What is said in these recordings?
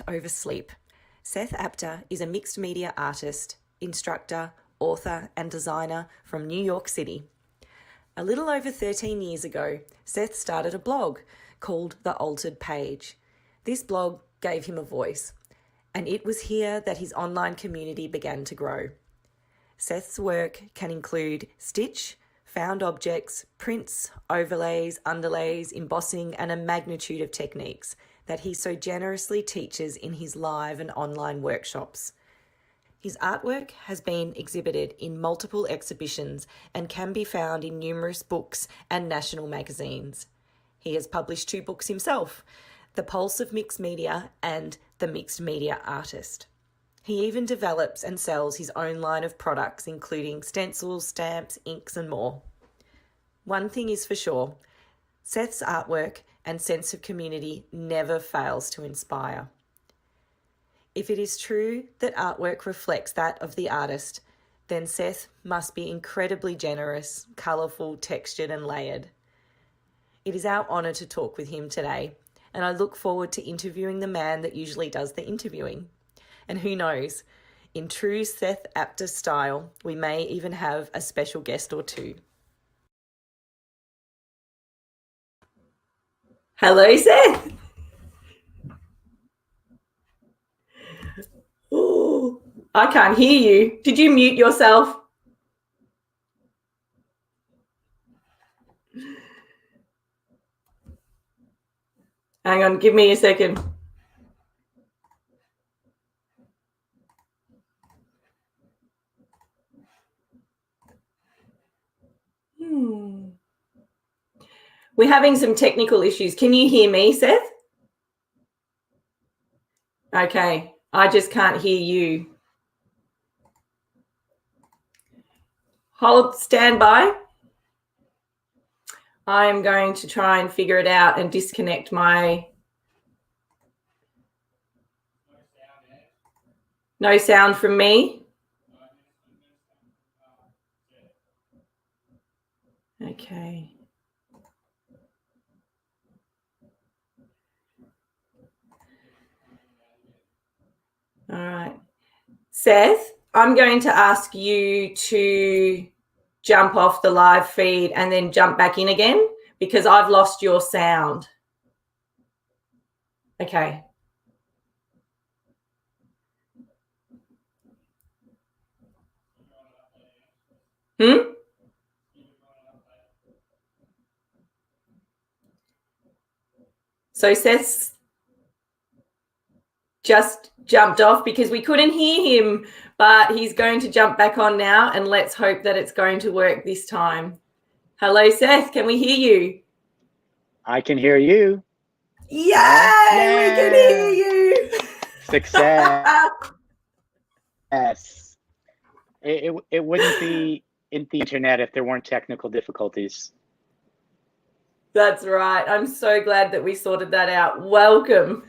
over sleep. Seth Apter is a mixed media artist, instructor, author, and designer from New York City. A little over 13 years ago, Seth started a blog called The Altered Page. This blog gave him a voice, and it was here that his online community began to grow. Seth's work can include stitch, found objects, prints, overlays, underlays, embossing, and a magnitude of techniques that he so generously teaches in his live and online workshops. His artwork has been exhibited in multiple exhibitions and can be found in numerous books and national magazines. He has published 2 books himself, The Pulse of Mixed Media and The Mixed Media Artist. He even develops and sells his own line of products, including stencils, stamps, inks, and more. One thing is for sure, Seth's artwork and sense of community never fails to inspire. If it is true that artwork reflects that of the artist, then Seth must be incredibly generous, colourful, textured, and layered. It is our honour to talk with him today, and I look forward to interviewing the man that usually does the interviewing. And who knows, in true Seth Apter style, we may even have a special guest or two. Hello, Seth. Ooh, I can't hear you. Did you mute yourself? Hang on, give me a second. We're having some technical issues. Can you hear me, Seth? Okay, I just can't hear you. Hold, stand by. I'm going to try and figure it out and disconnect my... No sound from me? Okay. All right. Seth, I'm going to ask you to jump off the live feed and then jump back in again because I've lost your sound. Okay. So Seth's just jumped off because we couldn't hear him, but he's going to jump back on now, and let's hope that it's going to work this time. Hello, Seth. Can we hear you? I can hear you. Yay! We can hear you. Success. Yes. It wouldn't be in the internet if there weren't technical difficulties. That's right. I'm so glad that we sorted that out. Welcome.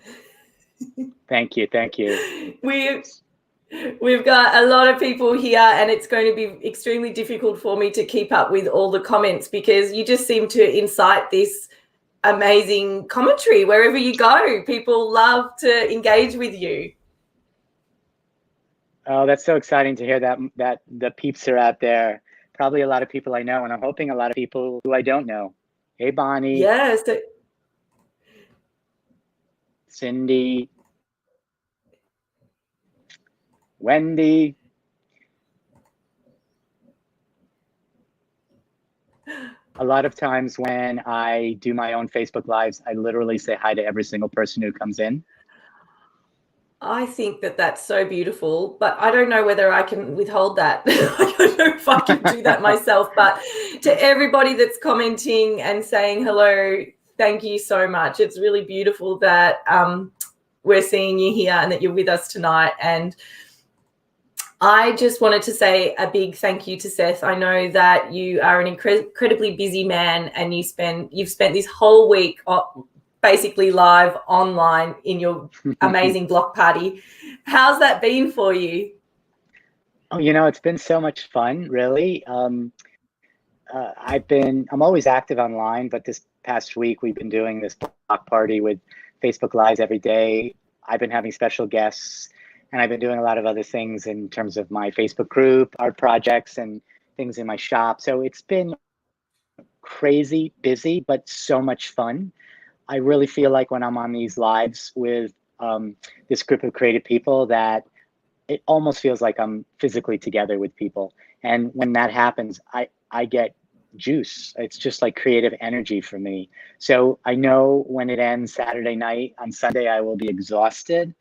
Thank you. Thank you. We've got a lot of people here, and it's going to be extremely difficult for me to keep up with all the comments because you just seem to incite this amazing commentary wherever you go. People love to engage with you. Oh, that's so exciting to hear that the peeps are out there. Probably a lot of people I know, and I'm hoping a lot of people who I don't know. Hey, Bonnie. Yes. Cindy. Wendy. A lot of times when I do my own Facebook Lives, I literally say hi to every single person who comes in. I think that that's so beautiful, but I don't know whether I can withhold that. I don't know if I can do that myself, but to everybody that's commenting and saying hello, thank you so much. It's really beautiful that we're seeing you here and that you're with us tonight. And I just wanted to say a big thank you to Seth. I know that you are an incredibly busy man, and you've spent this whole week basically live online in your amazing block party. How's that been for you? Oh, it's been so much fun, really. I'm always active online, but this past week we've been doing this block party with Facebook Lives every day. I've been having special guests, and I've been doing a lot of other things in terms of my Facebook group, art projects, and things in my shop. So it's been crazy busy, but so much fun. I really feel like when I'm on these lives with this group of creative people that it almost feels like I'm physically together with people. And when that happens, I get juice. It's just like creative energy for me. So I know when it ends Saturday night, on Sunday, I will be exhausted,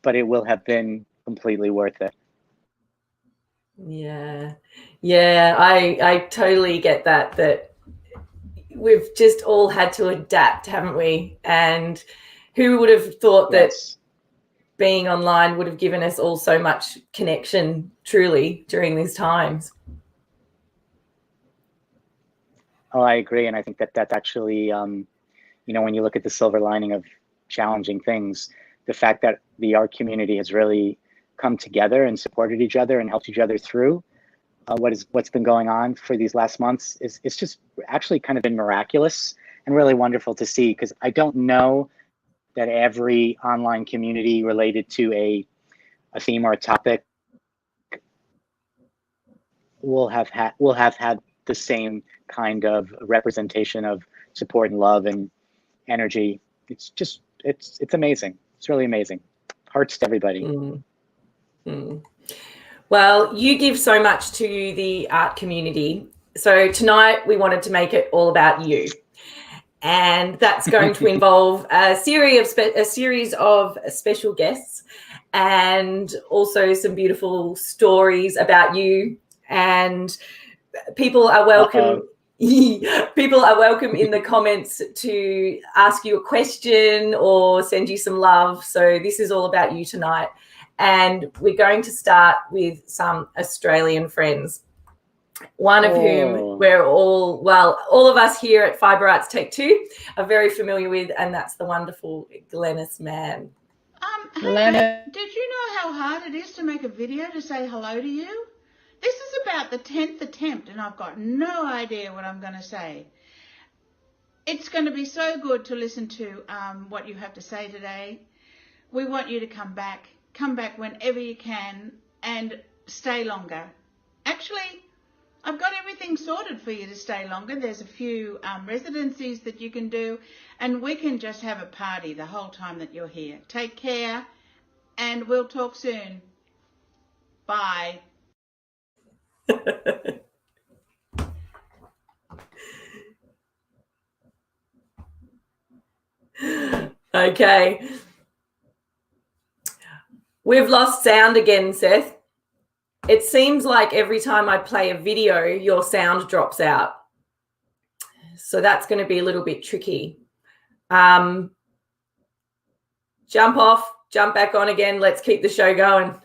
but it will have been completely worth it. Yeah. Yeah, I totally get that we've just all had to adapt, haven't we? And who would have thought that Yes. being online would have given us all so much connection truly during these times? Oh, I agree. And I think that that's actually, when you look at the silver lining of challenging things, the fact that the art community has really come together and supported each other and helped each other through what's been going on for these last months is it's just actually kind of been miraculous and really wonderful to see, because I don't know that every online community related to a theme or a topic will have had the same kind of representation of support and love and energy. It's amazing. It's really amazing. Hearts to everybody. Mm. Mm. Well, you give so much to the art community. So tonight we wanted to make it all about you. And that's going to involve a series of special guests and also some beautiful stories about you. And people are welcome. People are welcome in the comments to ask you a question or send you some love. So this is all about you tonight. And we're going to start with some Australian friends. One of whom all of us here at Fibre Arts Take Two are very familiar with, and that's the wonderful Glenys Mann. Hey, did you know how hard it is to make a video to say hello to you? This is about the 10th attempt, and I've got no idea what I'm going to say. It's going to be so good to listen to what you have to say today. We want you to come back whenever you can, and stay longer. Actually, I've got everything sorted for you to stay longer. There's a few residencies that you can do, and we can just have a party the whole time that you're here. Take care, and we'll talk soon. Bye. Okay. We've lost sound again, Seth. It seems like every time I play a video, your sound drops out. So that's going to be a little bit tricky. Jump off, jump back on again. Let's keep the show going.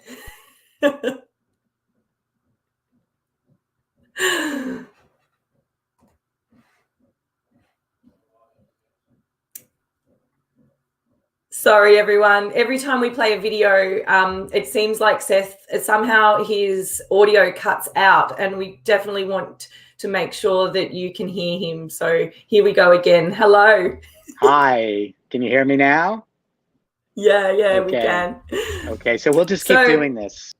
Sorry, everyone. Every time we play a video, it seems like Seth, somehow his audio cuts out, and we definitely want to make sure that you can hear him. So here we go again. Hello. Hi, can you hear me now? Yeah, Okay. we can. Okay, so we'll just keep doing this.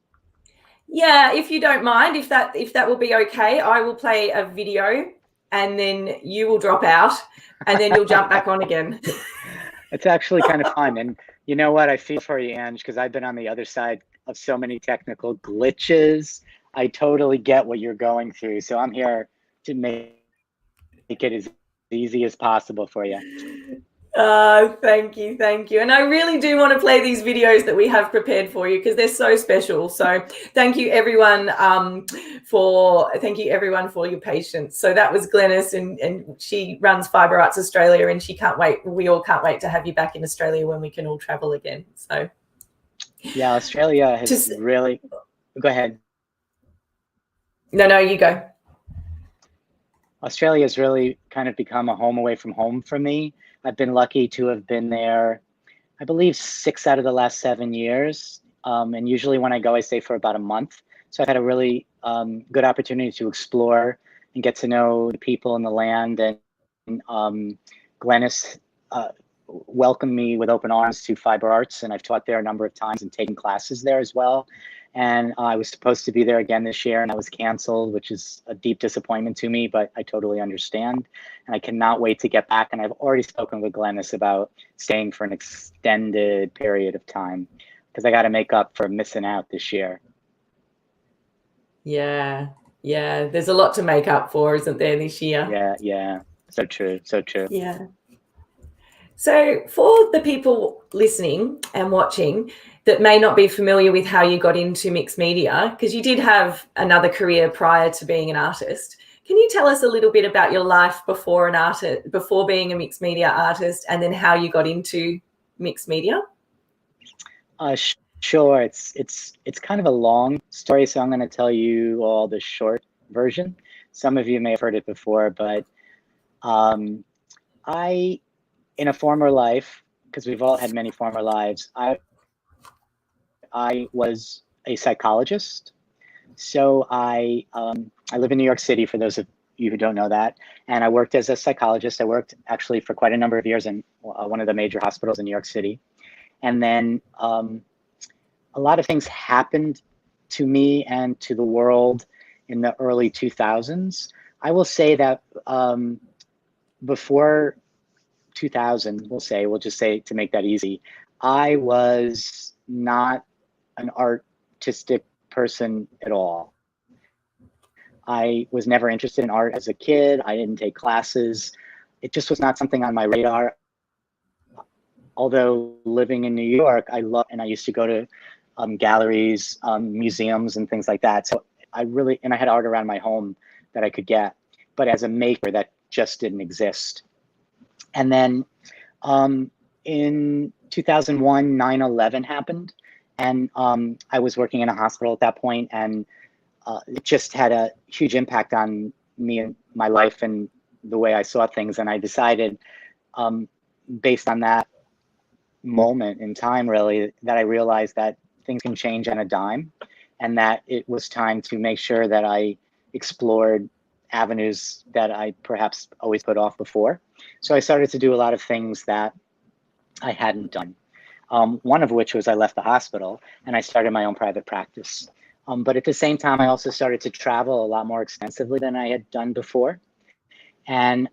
Yeah, if you don't mind, if that will be okay, I will play a video and then you will drop out and then you'll jump back on again. It's actually kind of fun. And you know what? I feel for you, Ange, because I've been on the other side of so many technical glitches. I totally get what you're going through. So I'm here to make it as easy as possible for you. Thank you. And I really do want to play these videos that we have prepared for you because they're so special. So thank you everyone for your patience. So that was Glenys, and she runs Fibre Arts Australia, and she can't wait. We all can't wait to have you back in Australia when we can all travel again. So yeah, Australia has really. Go ahead. No, you go. Australia has really kind of become a home away from home for me. I've been lucky to have been there, I believe, 6 out of the last 7 years. And usually when I go, I stay for about a month. So I've had a really good opportunity to explore and get to know the people in the land. And Glenys welcomed me with open arms to Fiber Arts, and I've taught there a number of times and taken classes there as well. And I was supposed to be there again this year, and I was canceled, which is a deep disappointment to me, but I totally understand. And I cannot wait to get back. And I've already spoken with Glennis about staying for an extended period of time, because I got to make up for missing out this year. Yeah. Yeah. There's a lot to make up for, isn't there, this year? Yeah. So true. So true. Yeah. So for the people listening and watching that may not be familiar with how you got into mixed media, because you did have another career prior to being an artist, can you tell us a little bit about your life before being a mixed media artist, and then how you got into mixed media? Sure. It's kind of a long story, so I'm going to tell you all the short version. Some of you may have heard it before, but in a former life, because we've all had many former lives, I was a psychologist. So I live in New York City, for those of you who don't know that, and I worked as a psychologist. I worked actually for quite a number of years in one of the major hospitals in New York City. And then a lot of things happened to me and to the world in the early 2000s. I will say that before 2000, we'll just say, to make that easy, I was not an artistic person at all. I was never interested in art as a kid. I didn't take classes. It just was not something on my radar. Although living in New York, I used to go to galleries, museums, and things like that. So I had art around my home that I could get, but as a maker, that just didn't exist. And then in 2001, 9/11 happened, and I was working in a hospital at that point, and it just had a huge impact on me and my life and the way I saw things. And I decided, based on that moment in time, really, that I realized that things can change on a dime, and that it was time to make sure that I explored avenues that I perhaps always put off before. So I started to do a lot of things that I hadn't done. One of which was I left the hospital and I started my own private practice. But at the same time, I also started to travel a lot more extensively than I had done before. And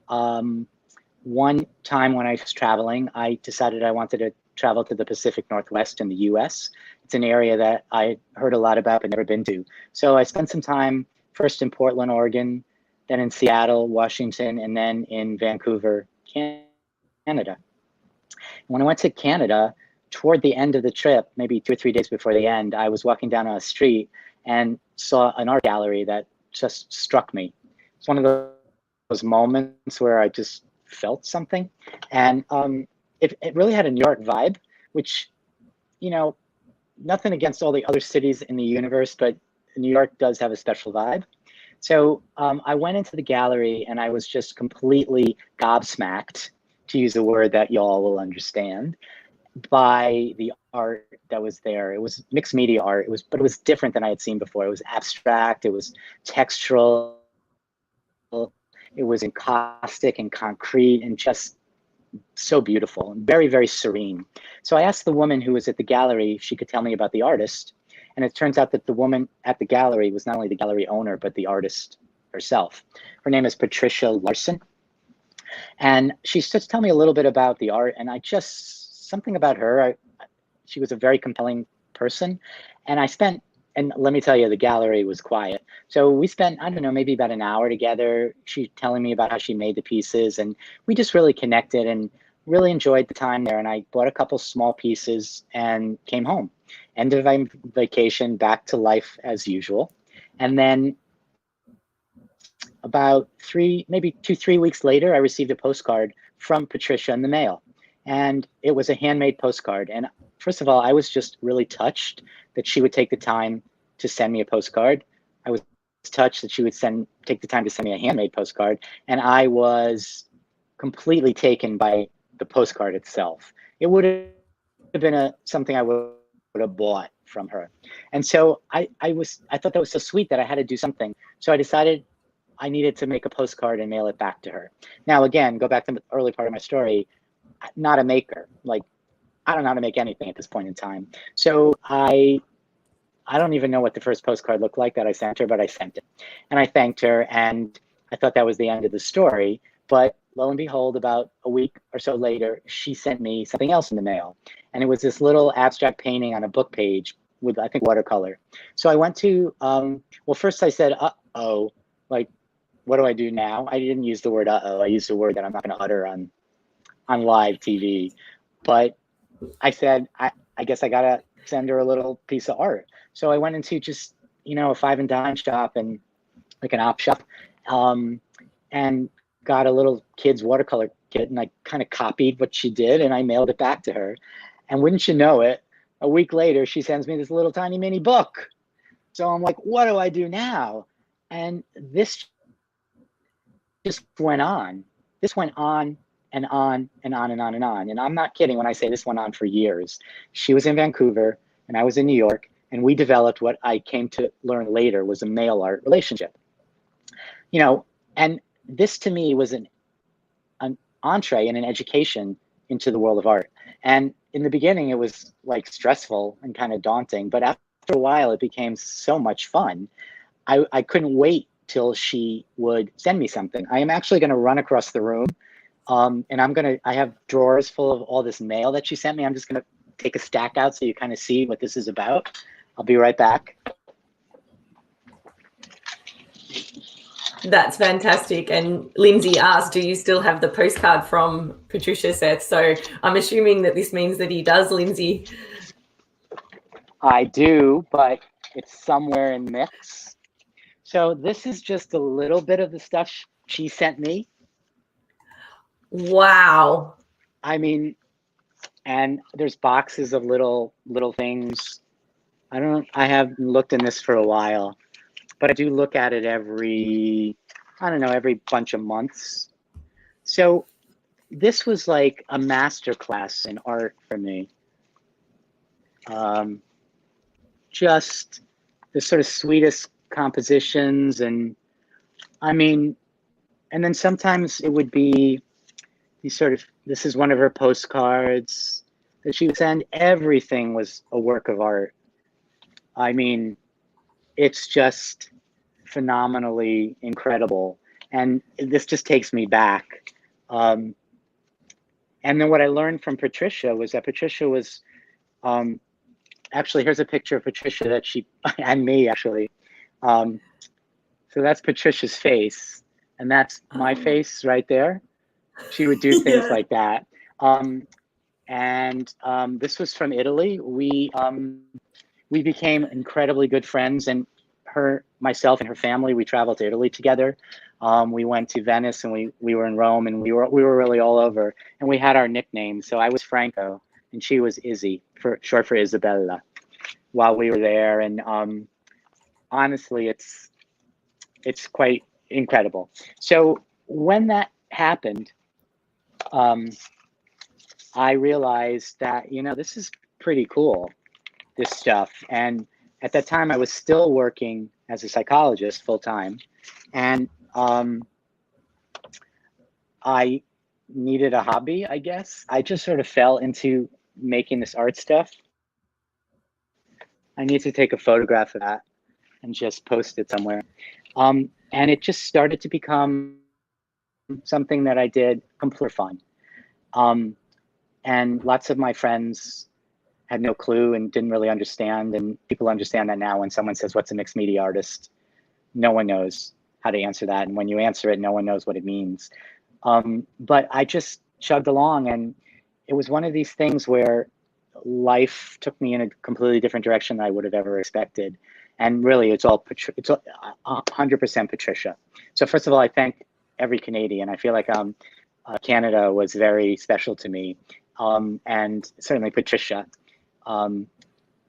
one time when I was traveling, I decided I wanted to travel to the Pacific Northwest in the US. It's an area that I heard a lot about but never been to. So I spent some time first in Portland, Oregon, then in Seattle, Washington, and then in Vancouver, Canada. When I went to Canada, toward the end of the trip, maybe 2 or 3 days before the end, I was walking down a street and saw an art gallery that just struck me. It's one of those moments where I just felt something. And it really had a New York vibe, which, nothing against all the other cities in the universe, but New York does have a special vibe. So I went into the gallery and I was just completely gobsmacked, to use a word that y'all will understand, by the art that was there. It was mixed media art. But it was different than I had seen before. It was abstract. It was textural. It was encaustic and concrete and just so beautiful and very, very serene. So I asked the woman who was at the gallery if she could tell me about the artist. And it turns out that the woman at the gallery was not only the gallery owner, but the artist herself. Her name is Patricia Larson. And she starts to tell me a little bit about the art. And something about her, she was a very compelling person. And let me tell you, the gallery was quiet. So we spent, I don't know, maybe about an hour together. She telling me about how she made the pieces. And we just really connected and really enjoyed the time there. And I bought a couple small pieces and came home. End of my vacation, back to life as usual. And then about 3 weeks later, I received a postcard from Patricia in the mail. And it was a handmade postcard. And first of all, I was just really touched that she would take the time to send me a postcard. I was touched that she would take the time to send me a handmade postcard. And I was completely taken by the postcard itself. It would have been something I would have bought from her. And so I thought that was so sweet that I had to do something. So I decided I needed to make a postcard and mail it back to her. Now, again, go back to the early part of my story. not a maker. Like, I don't know how to make anything at this point in time. So I don't even know what the first postcard looked like that I sent her, but I sent it. And I thanked her, and I thought that was the end of the story. But lo and behold, about a week or so later, she sent me something else in the mail. And it was this little abstract painting on a book page with, I think, watercolor. So I went to, well, first I said, uh-oh, like, what do I do now? I didn't use the word uh-oh. I used a word that I'm not going to utter on live TV. But I said, I guess I got to send her a little piece of art. So I went into just, a five and dime shop and like an op shop, and got a little kid's watercolor kit, and I kind of copied what she did and I mailed it back to her. And wouldn't you know it, a week later, she sends me this little tiny mini book. So I'm like, what do I do now? And this just went on. This went on and on and on and on and on. And I'm not kidding when I say this went on for years. She was in Vancouver and I was in New York, and we developed what I came to learn later was a mail art relationship. And this to me was an entree and an education into the world of art. And in the beginning, it was like stressful and kind of daunting, but after a while, it became so much fun. I couldn't wait till she would send me something. I am actually going to run across the room, and I have drawers full of all this mail that she sent me. I'm just going to take a stack out so you kind of see what this is about. I'll be right back. That's fantastic. And Lindsay asked, do you still have the postcard from Patricia, Seth? So I'm assuming that this means that he does, Lindsay. I do, but it's somewhere in the mix. So this is just a little bit of the stuff she sent me. Wow. I mean, and there's boxes of little things. I haven't looked in this for a while, but I do look at it every bunch of months. So this was like a master class in art for me. Just the sort of sweetest compositions, and then sometimes it would be this is one of her postcards that she would send. Everything was a work of art. I mean, it's just phenomenally incredible. And this just takes me back. And then what I learned from Patricia was that Patricia was, actually, here's a picture of Patricia that and me actually. So that's Patricia's face, and that's my face right there. She would do things like that. This was from Italy. We became incredibly good friends, and myself and her family, we traveled to Italy together. We went to Venice, and we were in Rome, and we were really all over, and we had our nicknames. So I was Franco and she was Izzy, short for Isabella, while we were there. And honestly, it's quite incredible. So when that happened, I realized that, this is pretty cool, this stuff. And at that time, I was still working as a psychologist full time, and I needed a hobby, I guess. I just sort of fell into making this art stuff. I need to take a photograph of that and just post it somewhere. And it just started to become something that I did completely for fun. And lots of my friends had no clue and didn't really understand. And people understand that now when someone says, what's a mixed media artist? No one knows how to answer that. And when you answer it, no one knows what it means. But I just chugged along, and it was one of these things where life took me in a completely different direction than I would have ever expected. And really, it's all 100% Patricia. So first of all, I thank every Canadian. I feel like Canada was very special to me. And certainly Patricia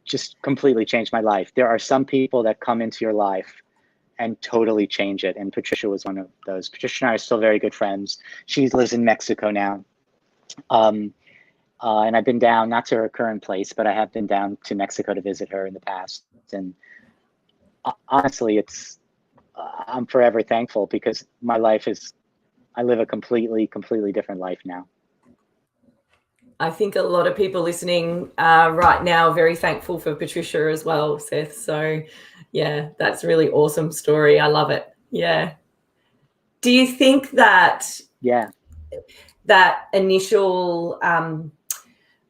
just completely changed my life. There are some people that come into your life and totally change it. And Patricia was one of those. Patricia and I are still very good friends. She lives in Mexico now. And I've been down, not to her current place, but I have been down to Mexico to visit her in the past. And honestly, I'm forever thankful, because my life I live a completely different life now. I think a lot of people listening right now are very thankful for Patricia as well, Seth. So, yeah, that's a really awesome story. I love it. Yeah. Do you think that Yeah. that initial,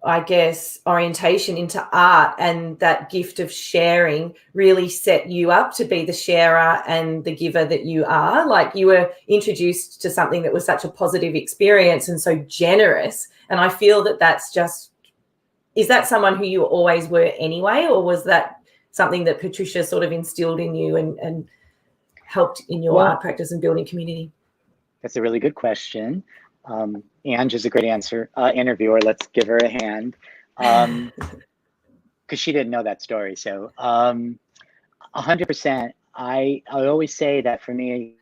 I guess, orientation into art and that gift of sharing really set you up to be the sharer and the giver that you are? Like, you were introduced to something that was such a positive experience and so generous. And I feel that that's just, is that someone who you always were anyway, or was that something that Patricia sort of instilled in you and helped in your art practice and building community? That's a really good question. Ange is a great interviewer. Let's give her a hand. Because she didn't know that story. So 100%. I always say that for me,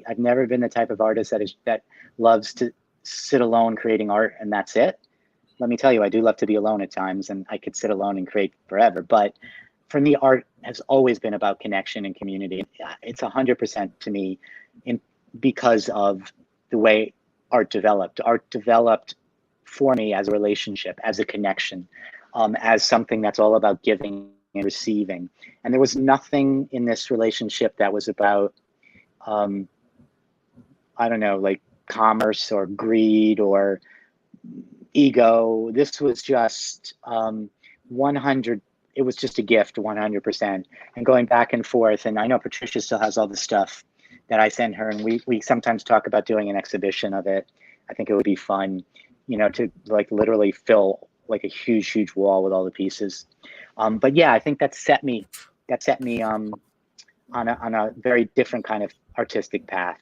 I've never been the type of artist that loves to sit alone creating art and that's it. Let me tell you, I do love to be alone at times, and I could sit alone and create forever. But for me, art has always been about connection and community. It's 100% to me, because of the way art developed. Art developed for me as a relationship, as a connection, as something that's all about giving and receiving. And there was nothing in this relationship that was about, I don't know, like commerce or greed or ego. This was just 100. It was just a gift, 100%. And going back and forth. And I know Patricia still has all the stuff that I sent her, and we sometimes talk about doing an exhibition of it. I think it would be fun, to like literally fill like a huge wall with all the pieces. But yeah, I think that set me on a very different kind of artistic path.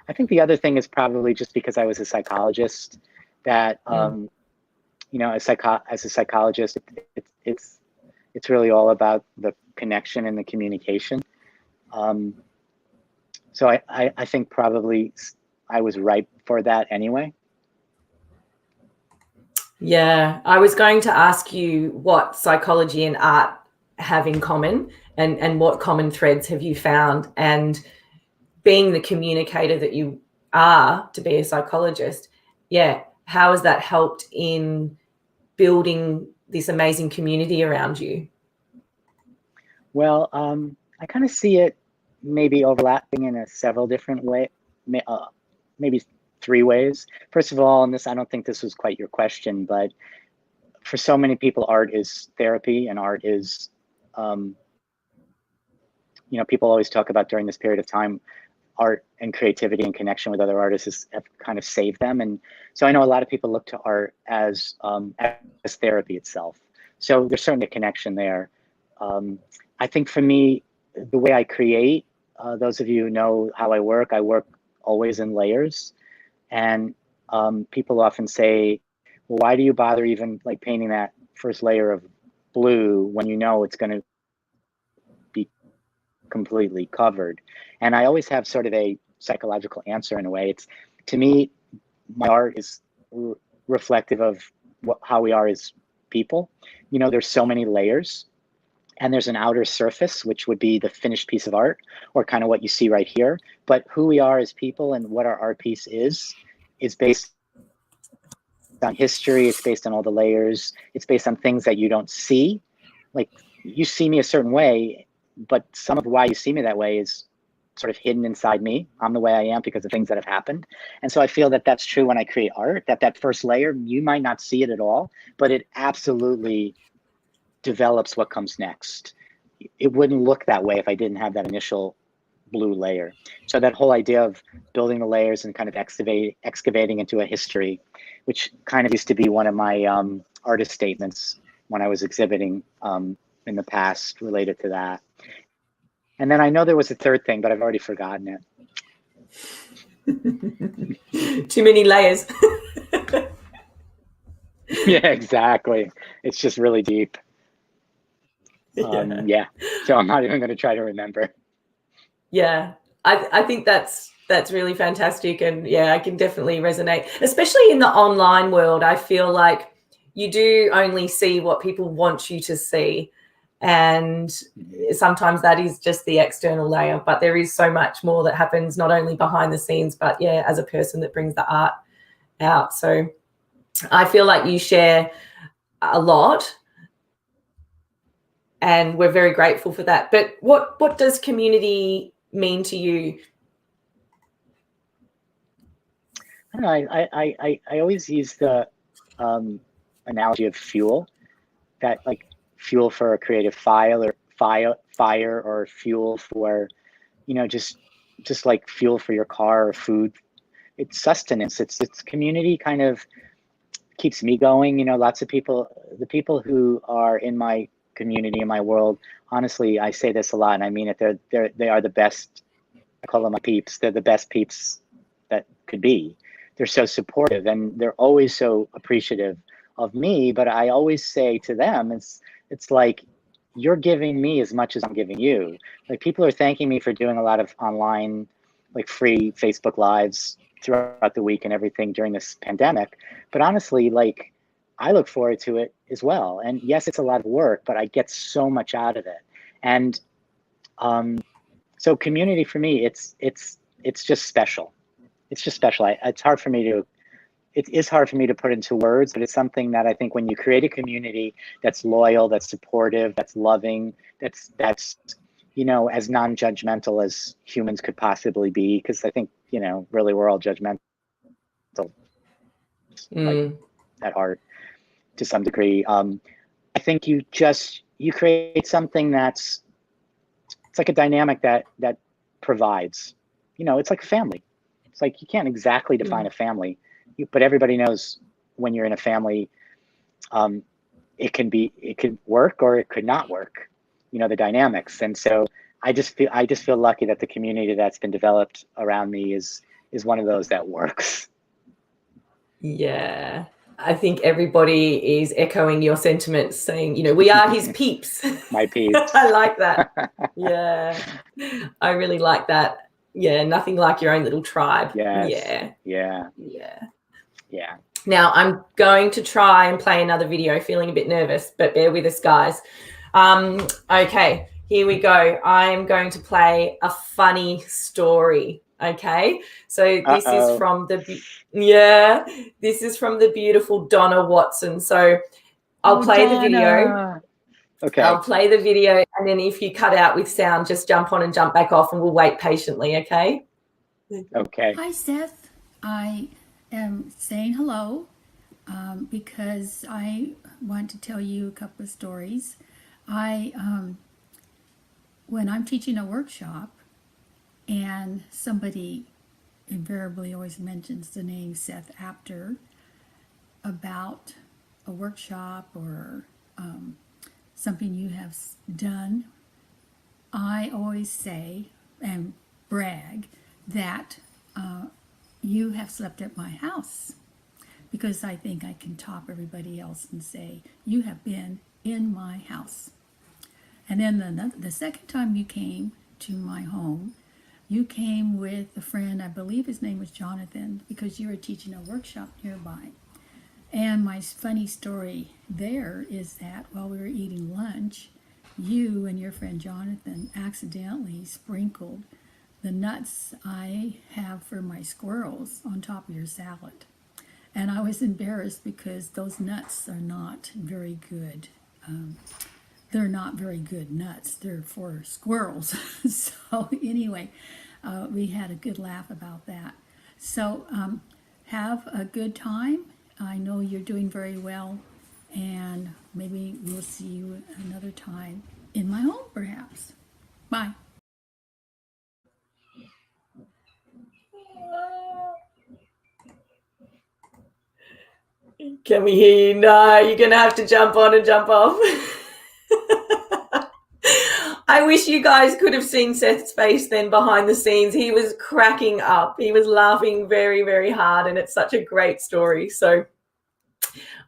I think the other thing is probably just because I was a psychologist, that as a psychologist, it's really all about the connection and the communication. So I think probably I was ripe for that anyway. Yeah, I was going to ask you what psychology and art have in common, and what common threads have you found? And being the communicator that you are to be a psychologist, yeah, how has that helped in building this amazing community around you? Well, I kind of see it maybe overlapping in several different ways, maybe 3 ways. First of all, and I don't think this was quite your question, but for so many people, art is therapy, and art is, people always talk about during this period of time, art and creativity and connection with other artists have kind of saved them. And so I know a lot of people look to art as therapy itself. So there's certainly a connection there. I think for me, the way I create, those of you who know how I work always in layers. And people often say, well, why do you bother even like painting that first layer of blue when you know it's going to be completely covered? And I always have sort of a psychological answer in a way. It's, to me, my art is reflective of how we are as people. There's so many layers, and there's an outer surface, which would be the finished piece of art, or kind of what you see right here. But who we are as people and what our art piece is based on history. It's based on all the layers. It's based on things that you don't see. Like, you see me a certain way, but some of why you see me that way is sort of hidden inside me. I'm the way I am because of things that have happened. And so I feel that that's true when I create art, that first layer, you might not see it at all, but it absolutely develops what comes next. It wouldn't look that way if I didn't have that initial blue layer. So that whole idea of building the layers and kind of excavating into a history, which kind of used to be one of my artist statements when I was exhibiting in the past related to that. And then I know there was a third thing, but I've already forgotten it. Too many layers. Yeah, exactly. It's just really deep. Yeah. So I'm not even going to try to remember. Yeah, I think that's really fantastic. And yeah, I can definitely resonate, especially in the online world. I feel like you do only see what people want you to see. And sometimes that is just the external layer, but there is so much more that happens, not only behind the scenes, but yeah, as a person that brings the art out. So I feel like you share a lot, and we're very grateful for that. But what does community mean to you? I don't know. I always use the analogy of fuel, that like fuel for a creative fire or fuel for, just like fuel for your car or food. It's sustenance. It's community kind of keeps me going. Lots of people, the people who are in my community, in my world, honestly, I say this a lot and I mean it. They are the best. I call them my peeps. They're the best peeps that could be. They're so supportive and they're always so appreciative of me. But I always say to them, it's like, you're giving me as much as I'm giving you. Like, people are thanking me for doing a lot of online, like free Facebook lives throughout the week and everything during this pandemic. But honestly, like, I look forward to it as well. And yes, it's a lot of work, but I get so much out of it. And so community for me, it's just special. It's just special. It's hard for me to, it is hard for me to put into words, but it's something that I think when you create a community that's loyal, that's supportive, that's loving, that's as non-judgmental as humans could possibly be, because I think, really we're all judgmental, like, at heart to some degree. I think you create something it's like a dynamic that provides, it's like a family. It's like, you can't exactly define a family, but everybody knows when you're in a family, it could work or it could not work, the dynamics. And so I just feel lucky that the community that's been developed around me is one of those that works. Yeah. I think everybody is echoing your sentiments, saying, we are his peeps. My peeps. I like that. Yeah. I really like that. Yeah. Nothing like your own little tribe. Yes. Yeah. Yeah. Now I'm going to try and play another video, feeling a bit nervous, but bear with us, guys. Okay, here we go. I'm going to play a funny story. Okay. So this is from this is from the beautiful Donna Watson. So I'll play the video. Okay. I'll play the video, and then if you cut out with sound, just jump on and jump back off, and we'll wait patiently. Okay. Okay. Hi, Seth. I am saying hello because I want to tell you a couple of stories. When I'm teaching a workshop and somebody invariably always mentions the name Seth Apter about a workshop or something you have done, I always say and brag that you have slept at my house, because I think I can top everybody else and say you have been in my house. And then the second time you came to my home, you came with a friend, I believe his name was Jonathan, because you were teaching a workshop nearby. And my funny story there is that while we were eating lunch, you and your friend Jonathan accidentally sprinkled the nuts I have for my squirrels on top of your salad. And I was embarrassed because those nuts are not very good. They're not very good nuts. They're for squirrels. So anyway, we had a good laugh about that. So have a good time. I know you're doing very well, and maybe we'll see you another time in my home, perhaps. Bye. Can we hear you? No, you're going to have to jump on and jump off. I wish you guys could have seen Seth's face then behind the scenes. He was cracking up. He was laughing very, very hard, and it's such a great story. So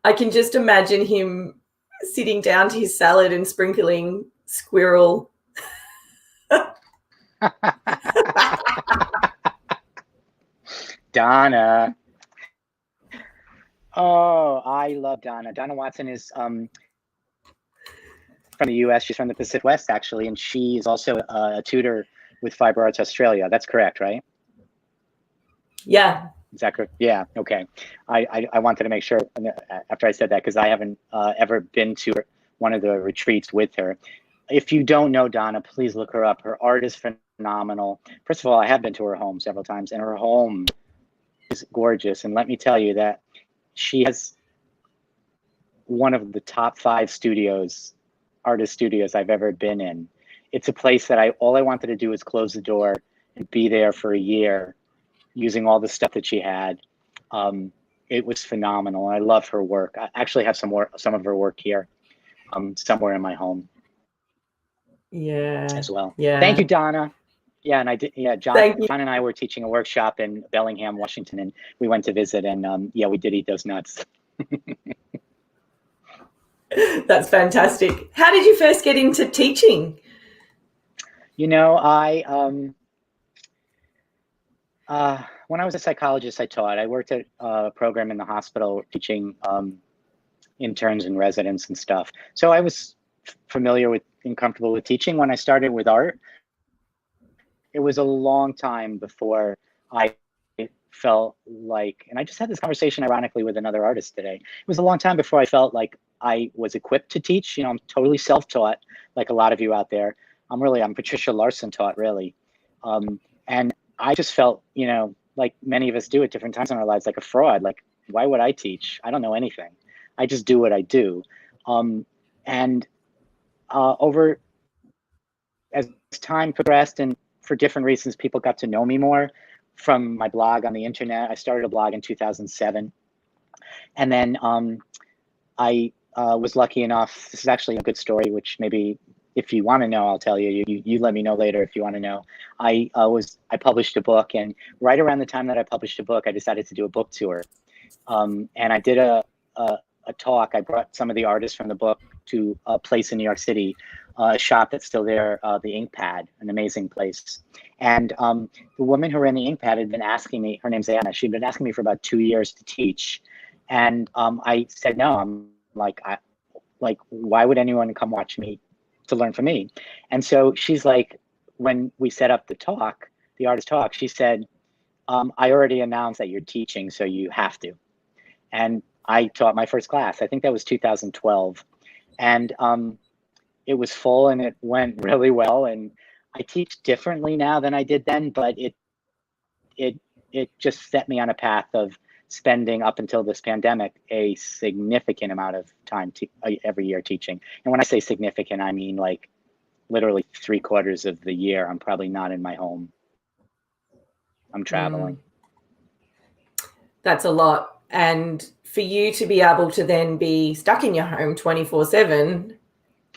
I can just imagine him sitting down to his salad and sprinkling squirrel. Donna. Oh, I love Donna. Donna Watson is from the US. She's from the Pacific West, actually, and she is also a tutor with Fiber Arts Australia. That's correct, right? Yeah, Is that correct? Yeah. Okay. I wanted to make sure after I said that, because I haven't ever been to one of the retreats with her. If you don't know Donna, please look her up. Her art is phenomenal. First of all, I have been to her home several times, and her home is gorgeous. And let me tell you that she has one of the top 5 studios, artist studios I've ever been in. It's a place that all I wanted to do was close the door and be there for a year, using all the stuff that she had. It was phenomenal. I love her work. I actually have some of her work here, somewhere in my home. Yeah. As well. Yeah. Thank you, Donna. Yeah, and I did. Yeah, John Thank you. and I were teaching a workshop in Bellingham, Washington, and we went to visit, and yeah, we did eat those nuts. That's fantastic. How did you first get into teaching? You know, when I was a psychologist, I taught. I worked at a program in the hospital teaching interns and residents and stuff. So I was familiar with and comfortable with teaching. When I started with art, it was a long time before I felt like, and I just had this conversation ironically with another artist today. It was a long time before I felt like I was equipped to teach. You know, I'm totally self-taught, like a lot of you out there. I'm Patricia Larson taught, really. And I just felt, you know, like many of us do at different times in our lives, like a fraud. Like, why would I teach? I don't know anything. I just do what I do. And over as time progressed and for different reasons, people got to know me more from my blog on the internet. I started a blog in 2007. And then I was lucky enough, this is actually a good story, which maybe if you want to know, I'll tell you. You let me know later if you want to know. I published a book, and right around the time that I published a book, I decided to do a book tour. And I did a talk. I brought some of the artists from the book to a place in New York City, a shop that's still there, the Ink Pad, an amazing place. And the woman who ran the Ink Pad had been asking me, her name's Anna, she'd been asking me for about 2 years to teach. And I said no. I'm like, why would anyone come watch me to learn from me? And so she's like, when we set up the talk, the artist talk, she said, I already announced that you're teaching, so you have to. And I taught my first class. I think that was 2012. And it was full and it went really well. And I teach differently now than I did then, but it just set me on a path of spending, up until this pandemic, a significant amount of time every year teaching. And when I say significant, I mean like literally 3/4 of the year I'm probably not in my home. I'm traveling. That's a lot. And for you to be able to then be stuck in your home 24/7,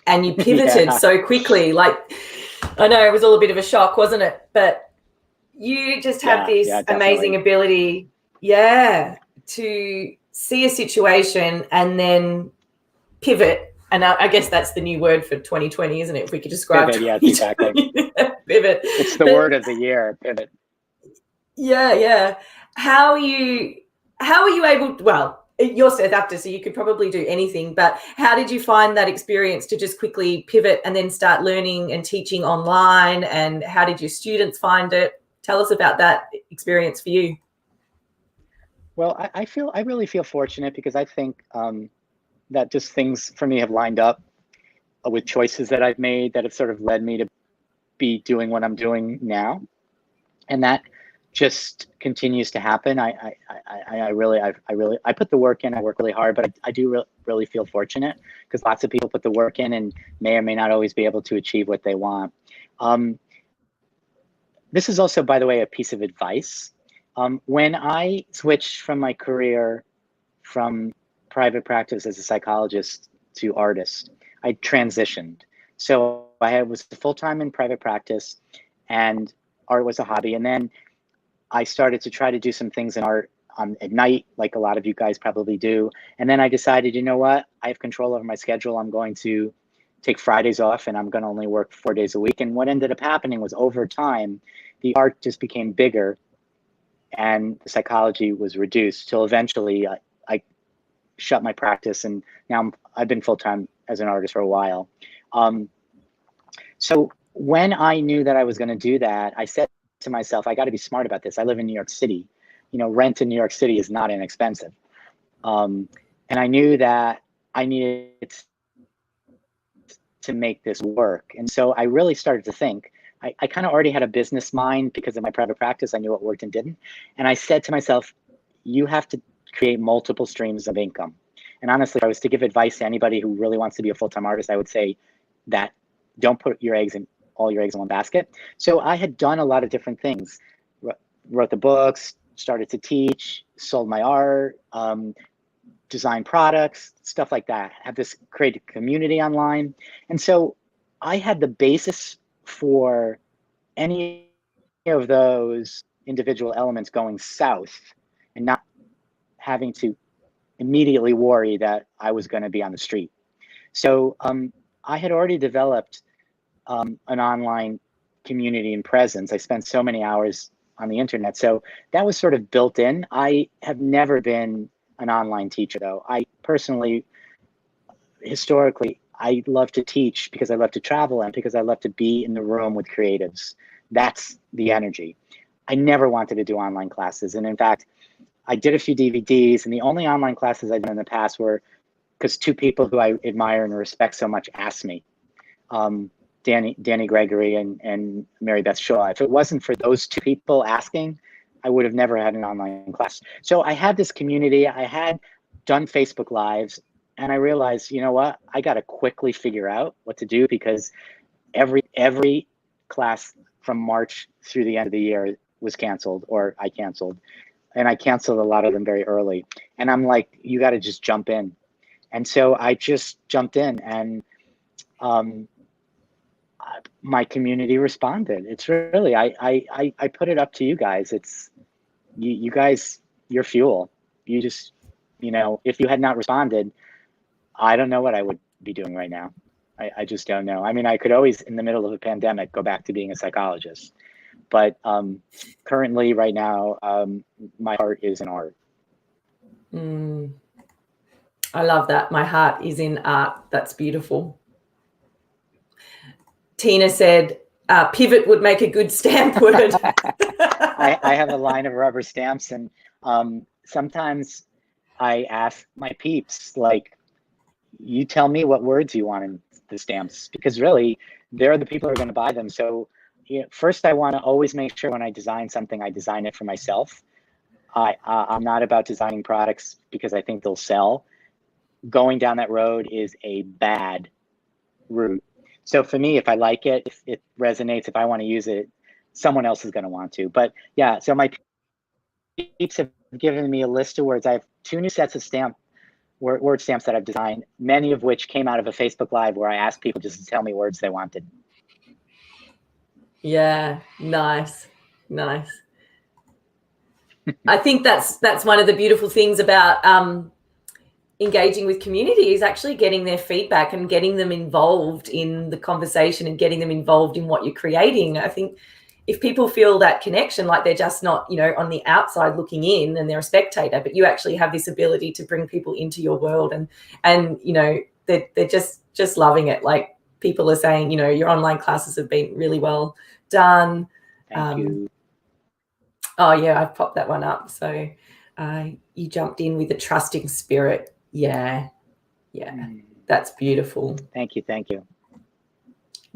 and you pivoted Yeah. so quickly, like, I know it was all a bit of a shock, wasn't it? But you just have this amazing ability, to see a situation and then pivot. And I guess that's the new word for 2020, isn't it? If we could describe Pivot, yes, exactly. Pivot. It's the word of the year, pivot. Yeah. How are you able to, well, you're Seth Apter, so you could probably do anything, but how did you find that experience to just quickly pivot and then start learning and teaching online? And how did your students find it? Tell us about that experience for you. Well, I really feel fortunate, because I think that just things for me have lined up with choices that I've made that have sort of led me to be doing what I'm doing now. And that just continues to happen. I put the work in. I work really hard, but I do really feel fortunate, because lots of people put the work in and may or may not always be able to achieve what they want. This is also, by the way, a piece of advice. When I switched from my career from private practice as a psychologist to artist, I transitioned. So I was full-time in private practice, and art was a hobby. And then I started to try to do some things in art at night, like a lot of you guys probably do. And then I decided, you know what? I have control over my schedule. I'm going to take Fridays off, and I'm going to only work 4 days a week. And what ended up happening was, over time, the art just became bigger and the psychology was reduced, till eventually I shut my practice, and now I've been full-time as an artist for a while. So when I knew that I was going to do that, I said to myself, I got to be smart about this. I live in New York City. rent in New York City is not inexpensive. And I knew that I needed to make this work. And so I really started to think, I kind of already had a business mind because of my private practice. I knew what worked and didn't. And I said to myself, you have to create multiple streams of income. And honestly, if I was to give advice to anybody who really wants to be a full-time artist, I would say that don't put all your eggs in one basket. So I had done a lot of different things, wrote the books, started to teach, sold my art, design products, stuff like that, have this creative community online. And so I had the basis for any of those individual elements going south and not having to immediately worry that I was going to be on the street. So I had already developed an online community and presence. I spent so many hours on the internet. So that was sort of built in. I have never been an online teacher, though. I personally, historically, I love to teach because I love to travel and because I love to be in the room with creatives. That's the energy. I never wanted to do online classes. And in fact, I did a few DVDs, and the only online classes I've done in the past were because two people who I admire and respect so much asked me, Danny Gregory and Mary Beth Shaw. If it wasn't for those two people asking, I would have never had an online class. So I had this community. I had done Facebook Lives, and I realized, you know what? I got to quickly figure out what to do because every class from March through the end of the year was canceled, or I canceled. And I canceled a lot of them very early. And I'm like, you got to just jump in. And so I just jumped in, and my community responded. It's really, I put it up to you guys. It's you guys, your fuel. You just, if you had not responded, I don't know what I would be doing right now. I just don't know. I mean, I could always, in the middle of a pandemic, go back to being a psychologist. But currently, right now, my heart is in art. I love that. My heart is in art. That's beautiful. Tina said, pivot would make a good stamp word. I have a line of rubber stamps, and sometimes I ask my peeps, like, you tell me what words you want in the stamps, because really, they're the people who are going to buy them. So first, I want to always make sure when I design something, I design it for myself. I'm not about designing products because I think they'll sell. Going down that road is a bad route. So for me, if I like it, if it resonates, if I want to use it, someone else is going to want to. But yeah, so my peeps have given me a list of words. I have 2 new sets of word stamps that I've designed, many of which came out of a Facebook Live where I asked people just to tell me words they wanted. Yeah, nice. I think that's one of the beautiful things about engaging with community is actually getting their feedback and getting them involved in the conversation and getting them involved in what you're creating. I think if people feel that connection, like they're just not, on the outside looking in and they're a spectator, but you actually have this ability to bring people into your world and they're just loving it. Like people are saying, your online classes have been really well done. Thank you. Oh yeah, I've popped that one up. So you jumped in with a trusting spirit. Yeah. That's beautiful. Thank you.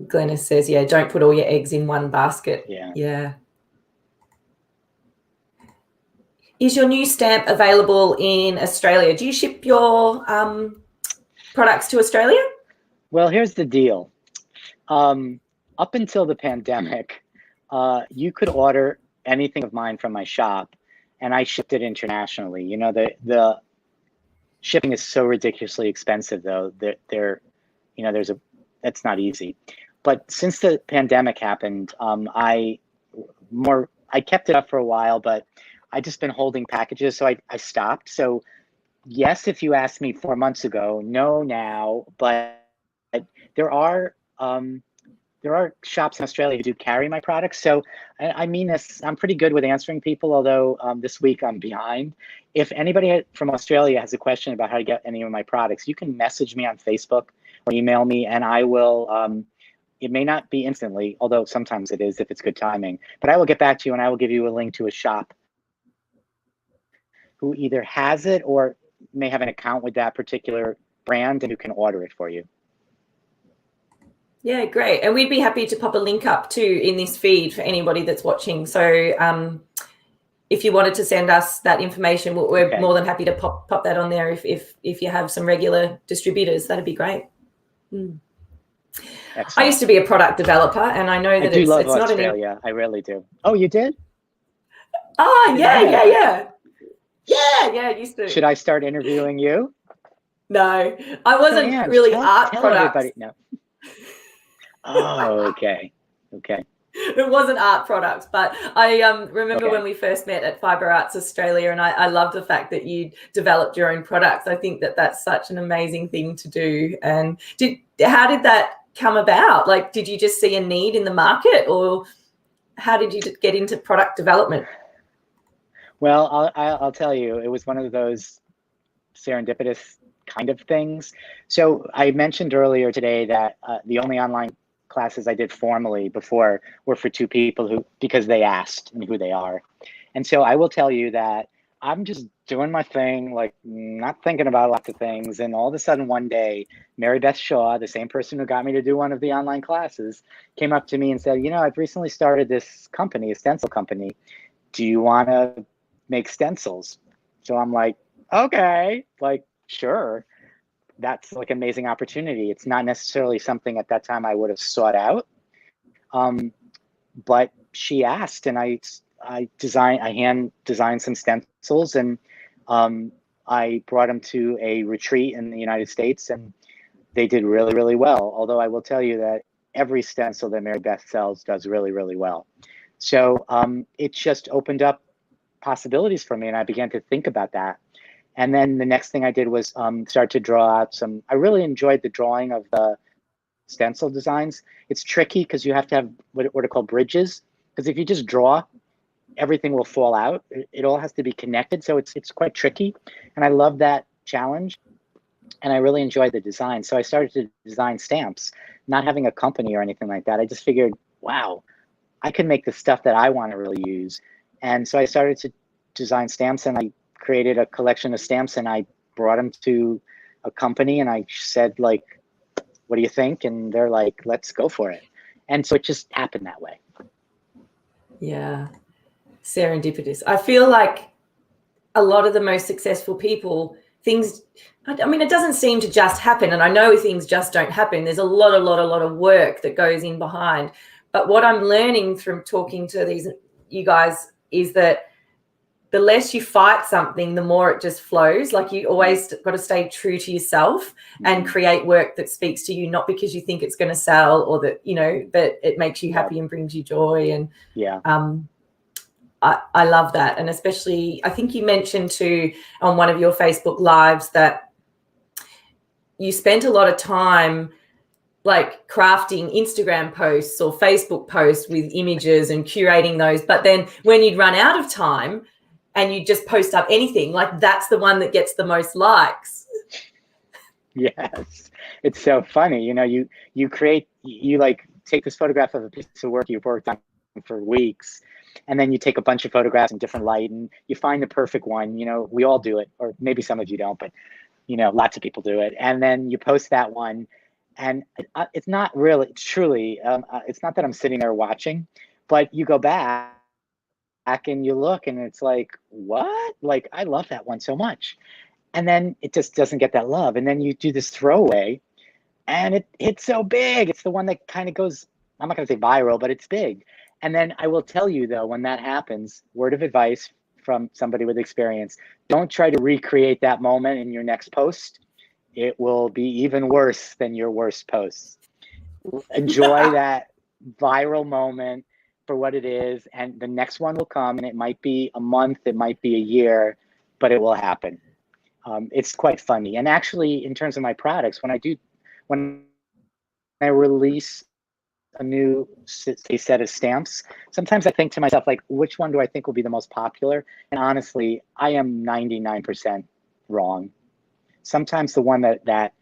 Glennis says, yeah, don't put all your eggs in one basket. Yeah. Is your new stamp available in Australia? Do you ship your products to Australia? Well, here's the deal. Up until the pandemic, you could order anything of mine from my shop, and I shipped it internationally. The shipping is so ridiculously expensive, though. That's not easy. But since the pandemic happened, I kept it up for a while, but I just been holding packages, so I stopped. So yes, if you asked me 4 months ago, no now, but there are shops in Australia who do carry my products. So I mean this, I'm pretty good with answering people, although this week I'm behind. If anybody from Australia has a question about how to get any of my products, you can message me on Facebook or email me, and I will, it may not be instantly, although sometimes it is if it's good timing, but I will get back to you and I will give you a link to a shop who either has it or may have an account with that particular brand and who can order it for you. Yeah, great. And we'd be happy to pop a link up too in this feed for anybody that's watching. So if you wanted to send us that information, we're more than happy to pop that on there if you have some regular distributors. That'd be great. I used to be a product developer, and I know that I do love it's not Australia. I really do. Oh, you did? Oh, yeah. Used to. Should I start interviewing you? No, I wasn't Diane, really tell products. Everybody. No. Oh, okay. It wasn't art products, but I remember when we first met at Fibre Arts Australia, and I love the fact that you developed your own products. I think that that's such an amazing thing to do. And how did that come about? Like, did you just see a need in the market, or how did you get into product development? Well, I'll tell you, it was one of those serendipitous kind of things. So I mentioned earlier today that the only online classes I did formally before were for two people because they asked and who they are. And so I will tell you that I'm just doing my thing, like not thinking about lots of things. And all of a sudden one day, Mary Beth Shaw, the same person who got me to do one of the online classes, came up to me and said, I've recently started this company, a stencil company. Do you want to make stencils? So I'm like, okay, like, sure. That's like an amazing opportunity. It's not necessarily something at that time I would have sought out. But she asked, and I hand designed some stencils, and I brought them to a retreat in the United States, and they did really, really well. Although I will tell you that every stencil that Mary Beth sells does really, really well. So it just opened up possibilities for me, and I began to think about that. And then the next thing I did was start to draw out I really enjoyed the drawing of the stencil designs. It's tricky because you have to have what are called bridges, because if you just draw, everything will fall out. It all has to be connected. So it's quite tricky. And I love that challenge. And I really enjoyed the design. So I started to design stamps, not having a company or anything like that. I just figured, wow, I can make the stuff that I want to really use. And so I started to design stamps, and I created a collection of stamps, and I brought them to a company, and I said, like, what do you think? And they're like, let's go for it. And so it just happened that way. Yeah. Serendipitous. I feel like a lot of the most successful people, it doesn't seem to just happen. And I know things just don't happen. There's a lot of work that goes in behind. But what I'm learning from talking to you guys is that the less you fight something, the more it just flows. Like, you always got to stay true to yourself and create work that speaks to you, not because you think it's going to sell or that, but it makes you happy and brings you joy. And I love that. And especially, I think you mentioned too on one of your Facebook lives that you spent a lot of time like crafting Instagram posts or Facebook posts with images and curating those. But then when you'd run out of time and you just post up anything, like that's the one that gets the most likes. Yes. It's so funny. You like take this photograph of a piece of work you've worked on for weeks, and then you take a bunch of photographs in different light and you find the perfect one. We all do it, or maybe some of you don't, but lots of people do it. And then you post that one, and it's not really, truly, it's not that I'm sitting there watching, but you go back and you look and it's like, what? Like, I love that one so much. And then it just doesn't get that love. And then you do this throwaway and it's so big. It's the one that kind of goes, I'm not going to say viral, but it's big. And then I will tell you though, when that happens, word of advice from somebody with experience, don't try to recreate that moment in your next post. It will be even worse than your worst posts. Enjoy that viral moment for what it is, and the next one will come, and it might be a month, it might be a year, but it will happen. It's quite funny. And actually, in terms of my products, when I release a new set of stamps, sometimes I think to myself, like, which one do I think will be the most popular? And honestly, I am 99% wrong. Sometimes the one that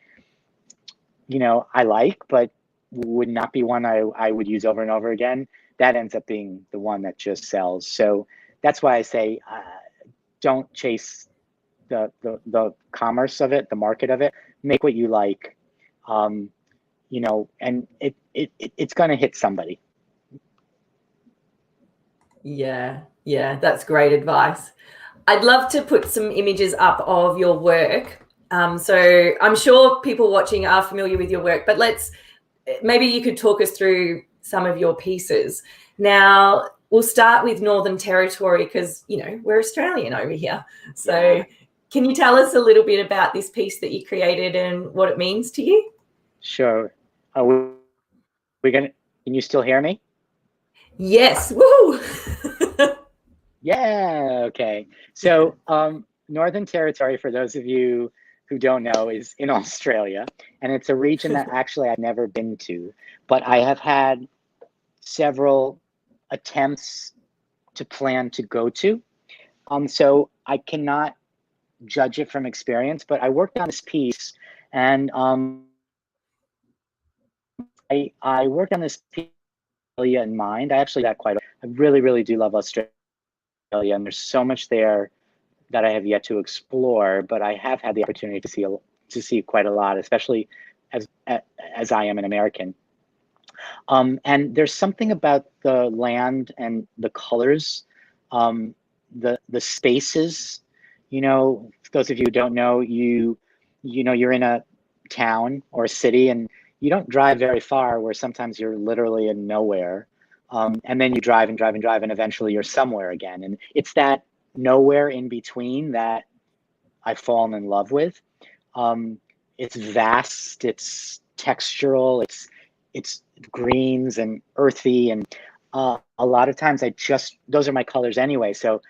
I like, but would not be one I would use over and over again, that ends up being the one that just sells. So that's why I say don't chase the commerce of it, the market of it. Make what you like, you know, and it's going to hit somebody. Yeah, that's great advice. I'd love to put some images up of your work. So I'm sure people watching are familiar with your work, but maybe you could talk us through some of your pieces. Now, we'll start with Northern Territory because, you know, we're Australian over here. So Yeah. Can you tell us a little bit about this piece that you created and what it means to you? Sure. Can you still hear me? Yes. Woo! Yeah, okay. So Northern Territory, for those of you who don't know, is in Australia, and it's a region that actually I've never been to, but I have had several attempts to plan to go to. So I cannot judge it from experience, but I worked on this piece, and I worked on this piece in mind. I actually got quite. I really, really do love Australia, and there's so much there that I have yet to explore. But I have had the opportunity to see quite a lot, especially as I am an American. And there's something about the land and the colors, the spaces. You know, for those of you who don't know, you know, you're in a town or a city, and you don't drive very far. Where sometimes you're literally in nowhere, and then you drive and drive and drive, and eventually you're somewhere again. And it's that nowhere in between that I've fallen in love with. It's vast, it's textural, it's greens and earthy, and a lot of times those are my colors anyway. So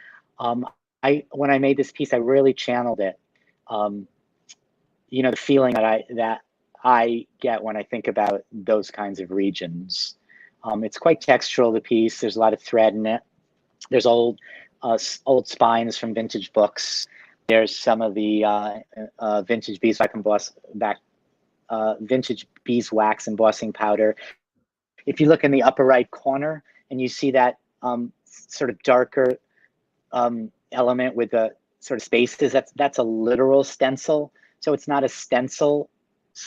when I made this piece, I really channeled it. You know, the feeling that I get when I think about those kinds of regions. It's quite textural, the piece. There's a lot of thread in it. There's old spines from vintage books. There's some of the vintage vintage beeswax embossing powder. If you look in the upper right corner and you see that sort of darker element with the sort of spaces, that's a literal stencil. So it's not a stencil.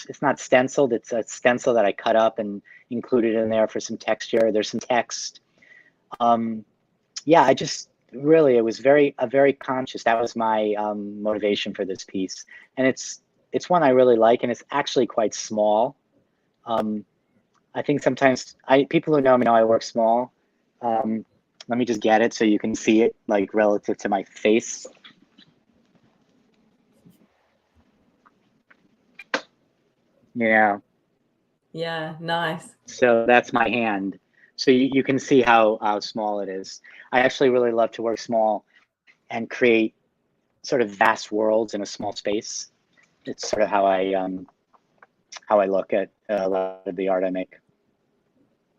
It's not stenciled. It's a stencil that I cut up and included in there for some texture. There's some text. Yeah, I just really, it was very conscious. That was my motivation for this piece, and it's one I really like, and it's actually quite small. I think sometimes people who know me know I work small. Let me just get it so you can see it like relative to my face. Yeah. Yeah, nice. So that's my hand. So you can see how small it is. I actually really love to work small and create sort of vast worlds in a small space. It's sort of how I look at a lot of the art I make.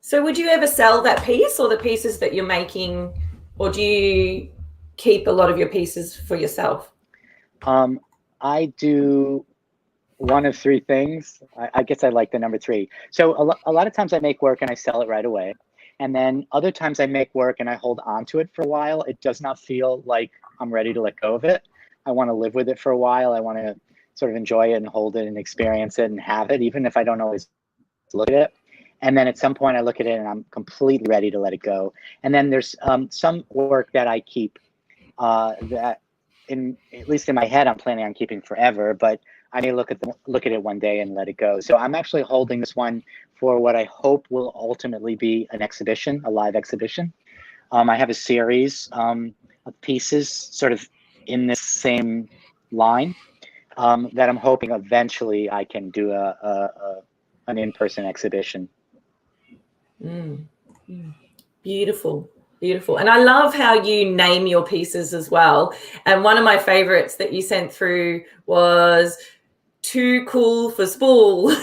So would you ever sell that piece or the pieces that you're making, or do you keep a lot of your pieces for yourself? I do one of three things. I guess I like the number three. So a lot of times I make work and I sell it right away. And then other times I make work and I hold on to it for a while. It does not feel like I'm ready to let go of it. I want to live with it for a while. I want to sort of enjoy it and hold it and experience it and have it, even if I don't always look at it. And then at some point I look at it and I'm completely ready to let it go. And then there's some work that I keep that at least in my head, I'm planning on keeping forever, but I may look at it one day and let it go. So I'm actually holding this one for what I hope will ultimately be an exhibition, a live exhibition. I have a series of pieces sort of in this same line that I'm hoping eventually I can do an in-person exhibition. Beautiful. Beautiful. And I love how you name your pieces as well. And one of my favorites that you sent through was Too Cool for Spool.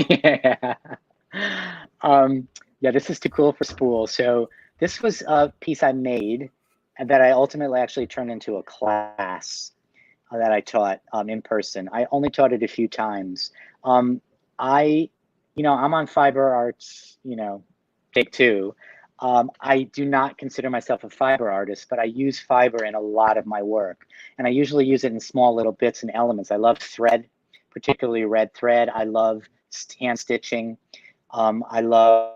Yeah. Yeah, this is Too Cool for Spool. So this was a piece I made and that I ultimately actually turned into a class that I taught in person. I only taught it a few times. I'm on Fiber Arts, Take Two. I do not consider myself a fiber artist, but I use fiber in a lot of my work. And I usually use it in small little bits and elements. I love thread, particularly red thread. I love hand stitching. I love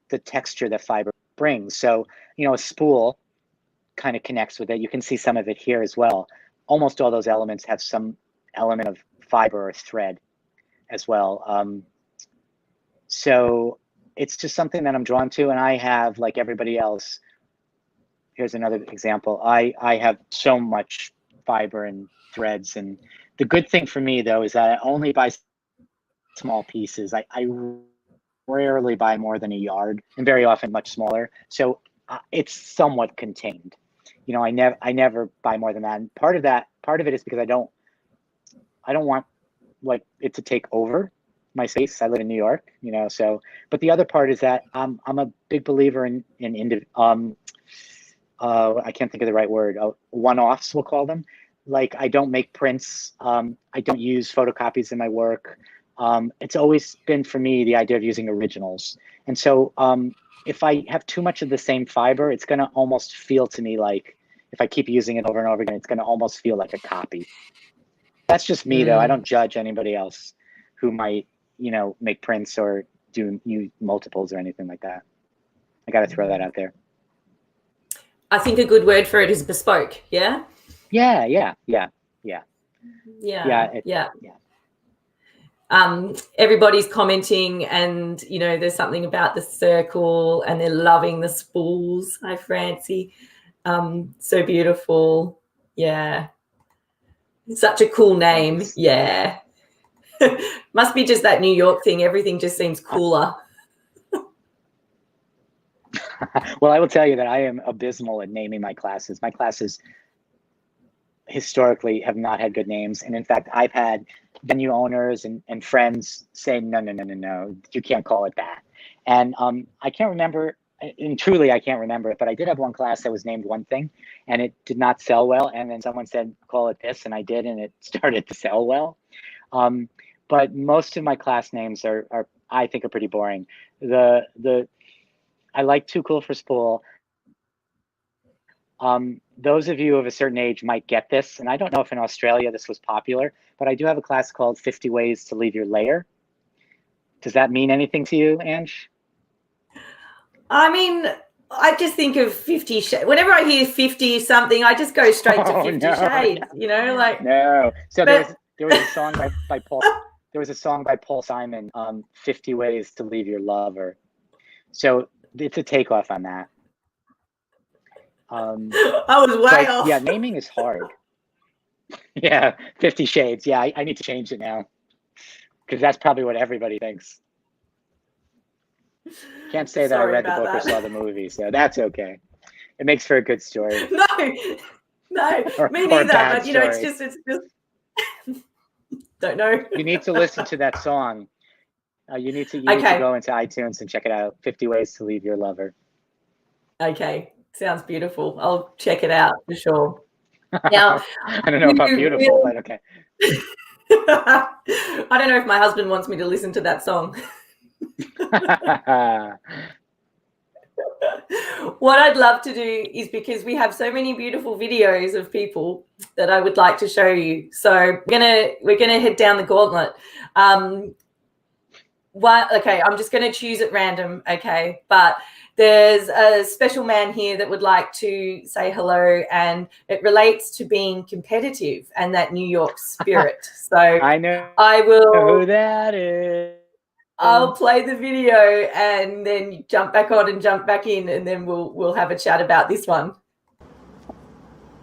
the texture that fiber brings. So, a spool kind of connects with it. You can see some of it here as well. Almost all those elements have some element of fiber or thread as well. So it's just something that I'm drawn to, and I have, like everybody else, here's another example. I have so much fiber and threads, and the good thing for me though is that I only buy small pieces. I rarely buy more than a yard, and very often much smaller. So it's somewhat contained. I never buy more than that. And part of it is because I don't want like it to take over my space. I live in New York, so, but the other part is that I'm a big believer in I can't think of the right word, one-offs, we'll call them. Like, I don't make prints. I don't use photocopies in my work. It's always been for me the idea of using originals. And so if I have too much of the same fiber, it's going to almost feel to me like, if I keep using it over and over again, it's going to almost feel like a copy. That's just me though. I don't judge anybody else who might, make prints or do multiples or anything like that. I got to throw that out there. I think a good word for it is bespoke. Yeah. Yeah. Everybody's commenting, and there's something about the circle, and they're loving the spools. Hi, Francie. So beautiful. Yeah. Such a cool name. Thanks. Yeah. Must be just that New York thing. Everything just seems cooler. Well, I will tell you that I am abysmal at naming my classes. My classes historically have not had good names. And in fact, I've had venue owners and friends say, no, you can't call it that. And I can't remember, and truly I can't remember it, but I did have one class that was named one thing and it did not sell well. And then someone said, call it this, and I did, and it started to sell well. But most of my class names are I think are pretty boring. I like Too Cool for Spool. Those of you of a certain age might get this, and I don't know if in Australia this was popular, but I do have a class called 50 Ways to Leave Your Layer. Does that mean anything to you, Ange? I mean, I just think of 50 Shades. Whenever I hear 50 something, I just go straight to 50 Shades, No. So there was a song by Paul. There was a song by Paul Simon, 50 Ways to Leave Your Lover. So it's a takeoff on that. I was way off. Yeah, naming is hard. Yeah, 50 Shades. Yeah, I need to change it now because that's probably what everybody thinks. Can't say that I read the book or saw the movie, so that's okay. It makes for a good story. No, me neither. But it's just don't know. You need to listen to that song. You need to go into iTunes and check it out. 50 Ways to Leave Your Lover. Okay, sounds beautiful. I'll check it out for sure. Now, I don't know about beautiful, but okay. I don't know if my husband wants me to listen to that song. What I'd love to do is, because we have so many beautiful videos of people that I would like to show you. So we're gonna head down the gauntlet. Okay, I'm just gonna choose at random. Okay, but there's a special man here that would like to say hello, and it relates to being competitive and that New York spirit. So I will. Who that is? I'll play the video and then jump back on and jump back in, and then we'll have a chat about this one.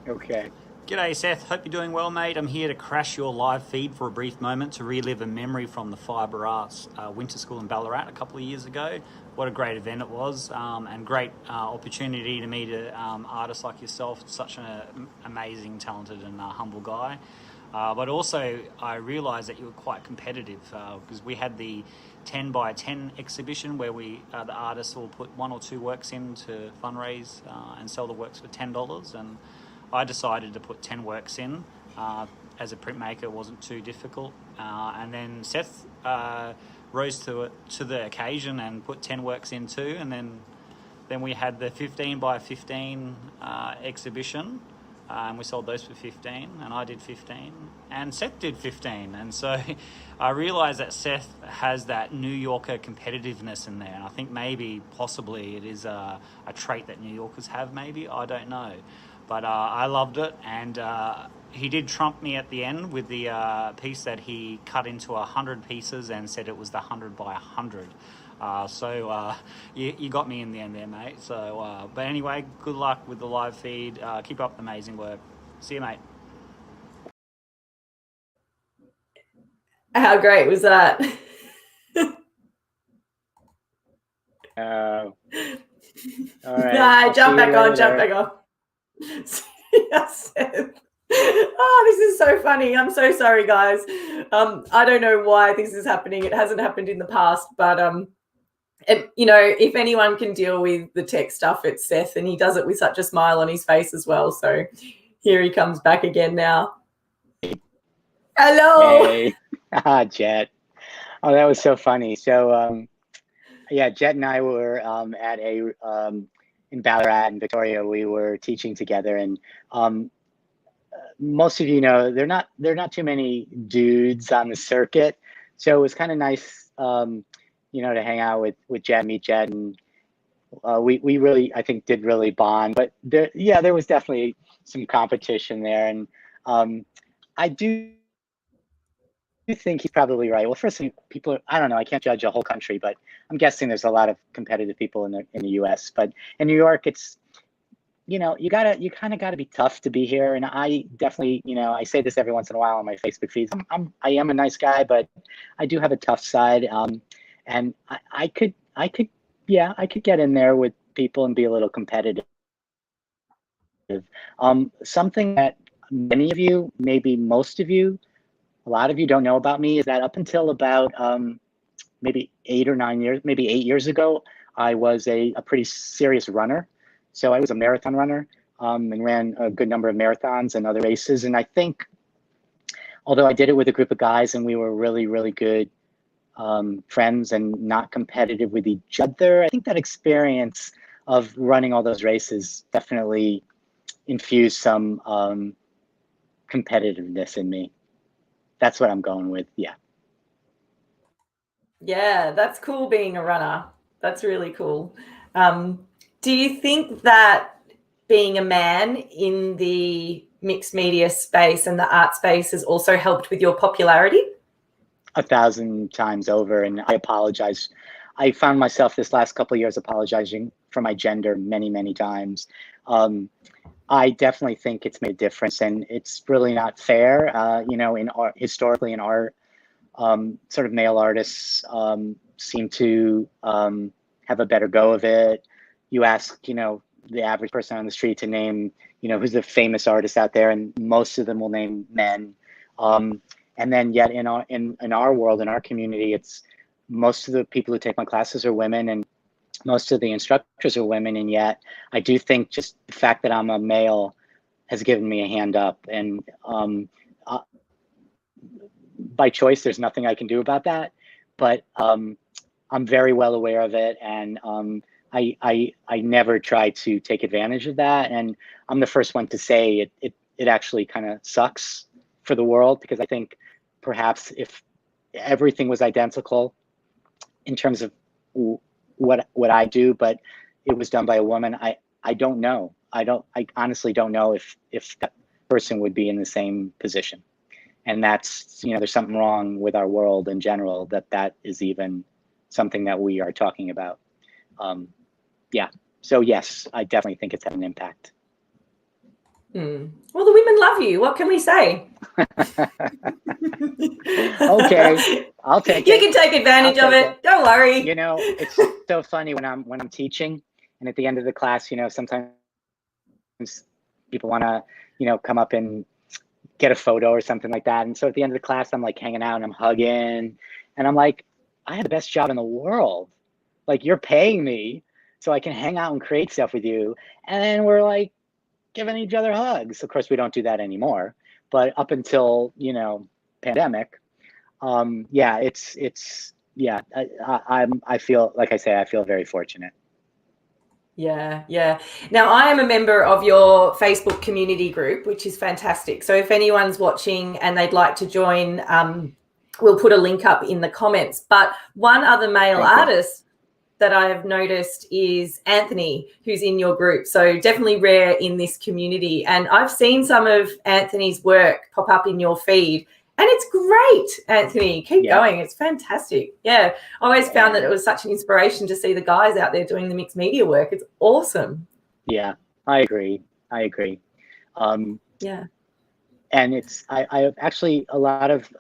Okay. G'day Seth, hope you're doing well mate. I'm here to crash your live feed for a brief moment to relive a memory from the Fibre Arts Winter School in Ballarat a couple of years ago. What a great event it was, and great opportunity to meet artists like yourself, such an amazing, talented and humble guy. But also I realised that you were quite competitive because we had the 10 by 10 exhibition where the artists will put one or two works in to fundraise and sell the works for $10, and I decided to put 10 works in. As a printmaker, it wasn't too difficult. And then Seth rose to the occasion and put 10 works in too. And then we had the 15 by 15 exhibition. And we sold those for 15, and I did 15, and Seth did 15. And so I realised that Seth has that New Yorker competitiveness in there. And I think possibly it is a trait that New Yorkers have, maybe. I don't know. But I loved it, and he did trump me at the end with the piece that he cut into 100 pieces and said it was the 100 by 100. So you got me in the end there, mate. So, but anyway, good luck with the live feed. Keep up the amazing work. See you, mate. How great was that? All right. Nah, jump back on. Yes. Oh, this is so funny. I'm so sorry, guys. I don't know why this is happening. It hasn't happened in the past, but if anyone can deal with the tech stuff, it's Seth, and he does it with such a smile on his face as well. So here he comes back again now. Hello. Hey, Jet. Oh, that was so funny. So, yeah, Jet and I were at in Ballarat in Victoria. We were teaching together, and most of you know they're not too many dudes on the circuit, so it was kind of nice, to hang out with Jet, meet Jet, and we really, I think, did really bond. But there was definitely some competition there, and I do think he's probably right. Well, first thing, I don't know, I can't judge a whole country, but I'm guessing there's a lot of competitive people in the U.S. But in New York, it's, you kind of gotta be tough to be here. And I definitely, I say this every once in a while on my Facebook feeds. I am a nice guy, but I do have a tough side. And I could get in there with people and be a little competitive. Something that many of you, maybe most of you, a lot of you don't know about me is that up until about maybe 8 years ago, I was a pretty serious runner. So I was a marathon runner and ran a good number of marathons and other races. And I think, although I did it with a group of guys and we were really, really good friends and not competitive with each other, I think that experience of running all those races definitely infused some competitiveness in me. That's what I'm going with. Yeah. Yeah, that's cool being a runner. That's really cool. Do you think that being a man in the mixed media space and the art space has also helped with your popularity? 1,000 times over. And I apologize. I found myself this last couple of years apologizing for my gender many, many times. I definitely think it's made a difference, and it's really not fair. In art, historically in art, sort of male artists seem to have a better go of it. You ask, the average person on the street to name, who's the famous artist out there, and most of them will name men. And then yet in our world, in our community, it's most of the people who take my classes are women, and most of the instructors are women. And yet I do think just the fact that I'm a male has given me a hand up, and by choice, there's nothing I can do about that, but I'm very well aware of it, and I never try to take advantage of that. And I'm the first one to say it actually kind of sucks for the world, because I think perhaps if everything was identical in terms of what I do, but it was done by a woman, I don't know. I honestly don't know if that person would be in the same position. And that's, there's something wrong with our world in general, that is even something that we are talking about. Yeah. So yes, I definitely think it's had an impact. Well, the women love you. What can we say? Okay, I'll take it. You can take advantage of it. Don't worry. It's so funny when I'm teaching, and at the end of the class, sometimes people want to, come up and get a photo or something like that. And so at the end of the class, I'm like hanging out and I'm hugging, and I'm like, I have the best job in the world. Like, you're paying me so I can hang out and create stuff with you. And then we're like giving each other hugs. Of course, we don't do that anymore. But up until, pandemic, yeah, it's yeah, I feel, like I say, I feel very fortunate. Yeah, yeah. Now, I am a member of your Facebook community group, which is fantastic. So if anyone's watching and they'd like to join, we'll put a link up in the comments. But one other male Thank you. artist that I have noticed is Anthony, who's in your group. So definitely rare in this community. And I've seen some of Anthony's work pop up in your feed. And it's great, Anthony. Keep Yeah. going. It's fantastic. Yeah. I always found that it was such an inspiration to see the guys out there doing the mixed media work. It's awesome. Yeah, I agree. Yeah. And I actually, a lot of,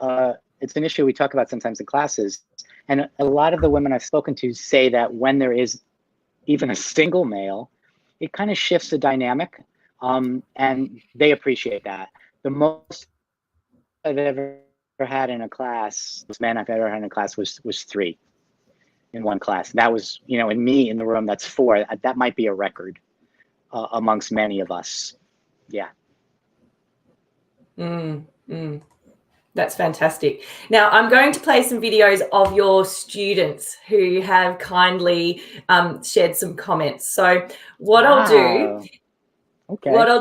it's an issue we talk about sometimes in classes. And a lot of the women I've spoken to say that when there is even a single male, it kind of shifts the dynamic. And they appreciate that. The most I've ever had in a class, most men I've ever had in a class was 3 in one class. That was, and me in the room, that's 4. That might be a record amongst many of us. Yeah. That's fantastic. Now, I'm going to play some videos of your students who have kindly shared some comments. So what I'll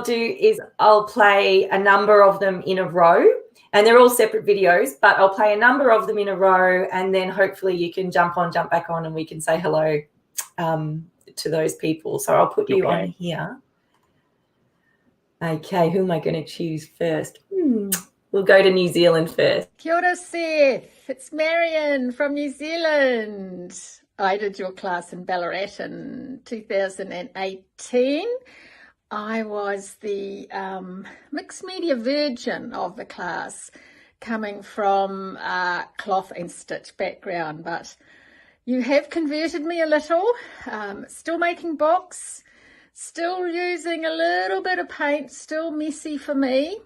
do is I'll play a number of them in a row, and they're all separate videos, but I'll play a number of them in a row, and then hopefully you can jump back on, and we can say hello to those people. So I'll put you on here. Okay, who am I going to choose first? We'll go to New Zealand first. Kia ora, Seth. It's Marion from New Zealand. I did your class in Ballarat in 2018. I was the mixed media virgin of the class, coming from a cloth and stitch background, but you have converted me a little. Still making books, still using a little bit of paint, still messy for me.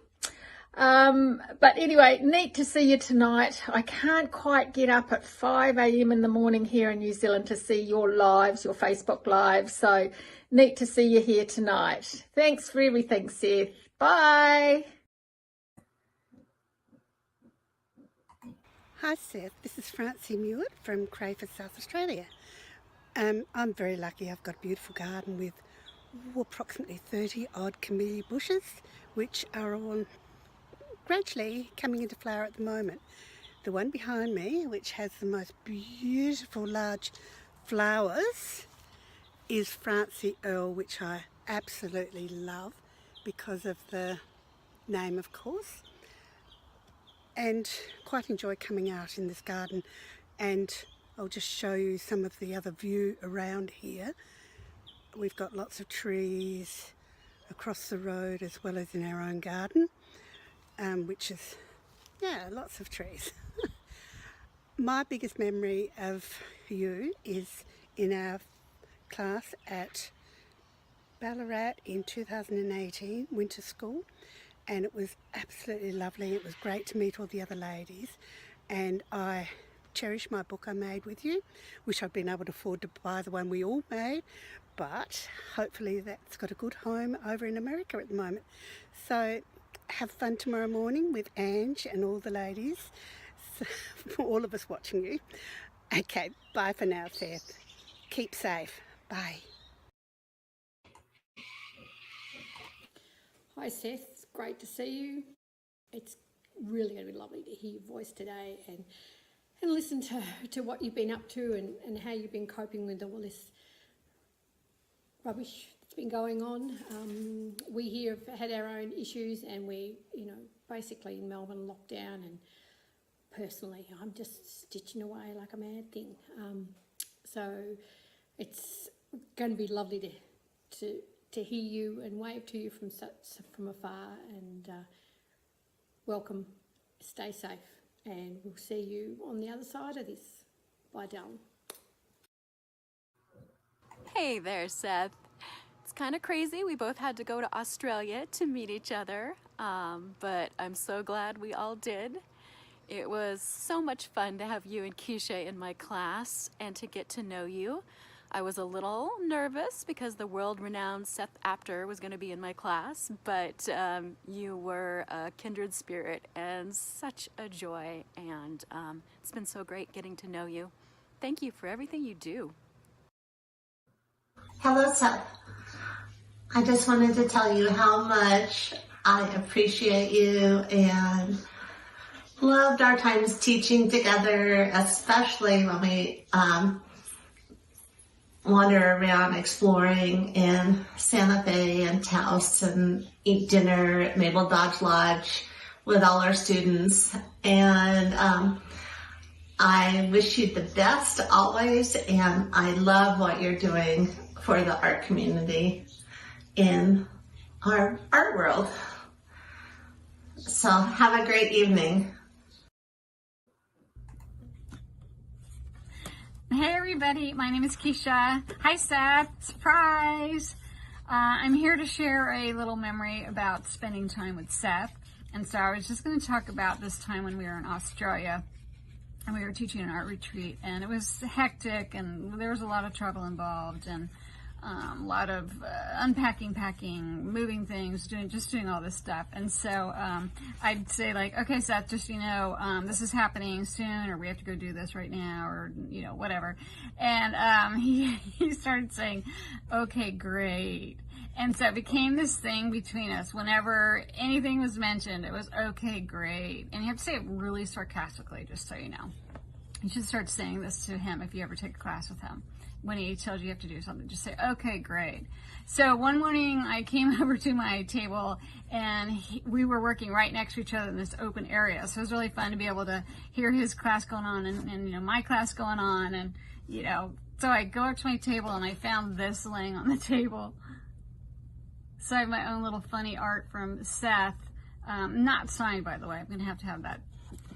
But anyway, neat to see you tonight. I can't quite get up at 5 a.m. in the morning here in New Zealand to see your lives, your Facebook lives. So neat to see you here tonight. Thanks for everything, Seth. Bye. Hi Seth, this is Francie Mewett from Crayford, South Australia. I'm very lucky. I've got a beautiful garden with approximately 30 odd camellia bushes, which are all gradually coming into flower at the moment. The one behind me, which has the most beautiful large flowers, is Francie Earl, which I absolutely love because of the name, of course, and quite enjoy coming out in this garden. And I'll just show you some of the other view around here. We've got lots of trees across the road as well as in our own garden. Which is, lots of trees. My biggest memory of you is in our class at Ballarat in 2018, winter school, and it was absolutely lovely. It was great to meet all the other ladies, and I cherish my book I made with you. Wish I'd been able to afford to buy the one we all made, but hopefully that's got a good home over in America at the moment. So have fun tomorrow morning with Ange and all the ladies, for all of us watching you. Okay, bye for now, Seth. Keep safe. Bye. Hi Seth, it's great to see you. It's really going to be lovely to hear your voice today and listen to what you've been up to and how you've been coping with all this rubbish that's been going on. We here have had our own issues, and we, basically in Melbourne lockdown, and personally I'm just stitching away like a mad thing. So it's going to be lovely to hear you and wave to you from afar, and welcome, stay safe, and we'll see you on the other side of this. Bye, darling. Hey there, Seth. It's kind of crazy. We both had to go to Australia to meet each other, but I'm so glad we all did. It was so much fun to have you and Keisha in my class and to get to know you. I was a little nervous because the world-renowned Seth Apter was going to be in my class, but you were a kindred spirit and such a joy, and it's been so great getting to know you. Thank you for everything you do. Hello, Seth. I just wanted to tell you how much I appreciate you and loved our times teaching together, especially when we wander around exploring in Santa Fe and Taos and eat dinner at Mabel Dodge Lodge with all our students. And I wish you the best always, and I love what you're doing for the art community in our art world. So have a great evening. Hey everybody, my name is Keisha. Hi Seth, surprise! I'm here to share a little memory about spending time with Seth. And so I was just going to talk about this time when we were in Australia and we were teaching an art retreat, and it was hectic and there was a lot of trouble involved, and a lot of unpacking, packing, moving things, doing all this stuff. And so I'd say, like, okay, Seth, just, this is happening soon, or we have to go do this right now, or, whatever. And he started saying, okay, great. And so it became this thing between us. Whenever anything was mentioned, it was, okay, great. And you have to say it really sarcastically, just so you know. You should start saying this to him if you ever take a class with him. When he tells you have to do something, just say, okay, great. So one morning I came over to my table, and we were working right next to each other in this open area. So it was really fun to be able to hear his class going on and my class going on. And, so I go up to my table and I found this laying on the table. So I have my own little funny art from Seth, not signed, by the way. I'm going to have that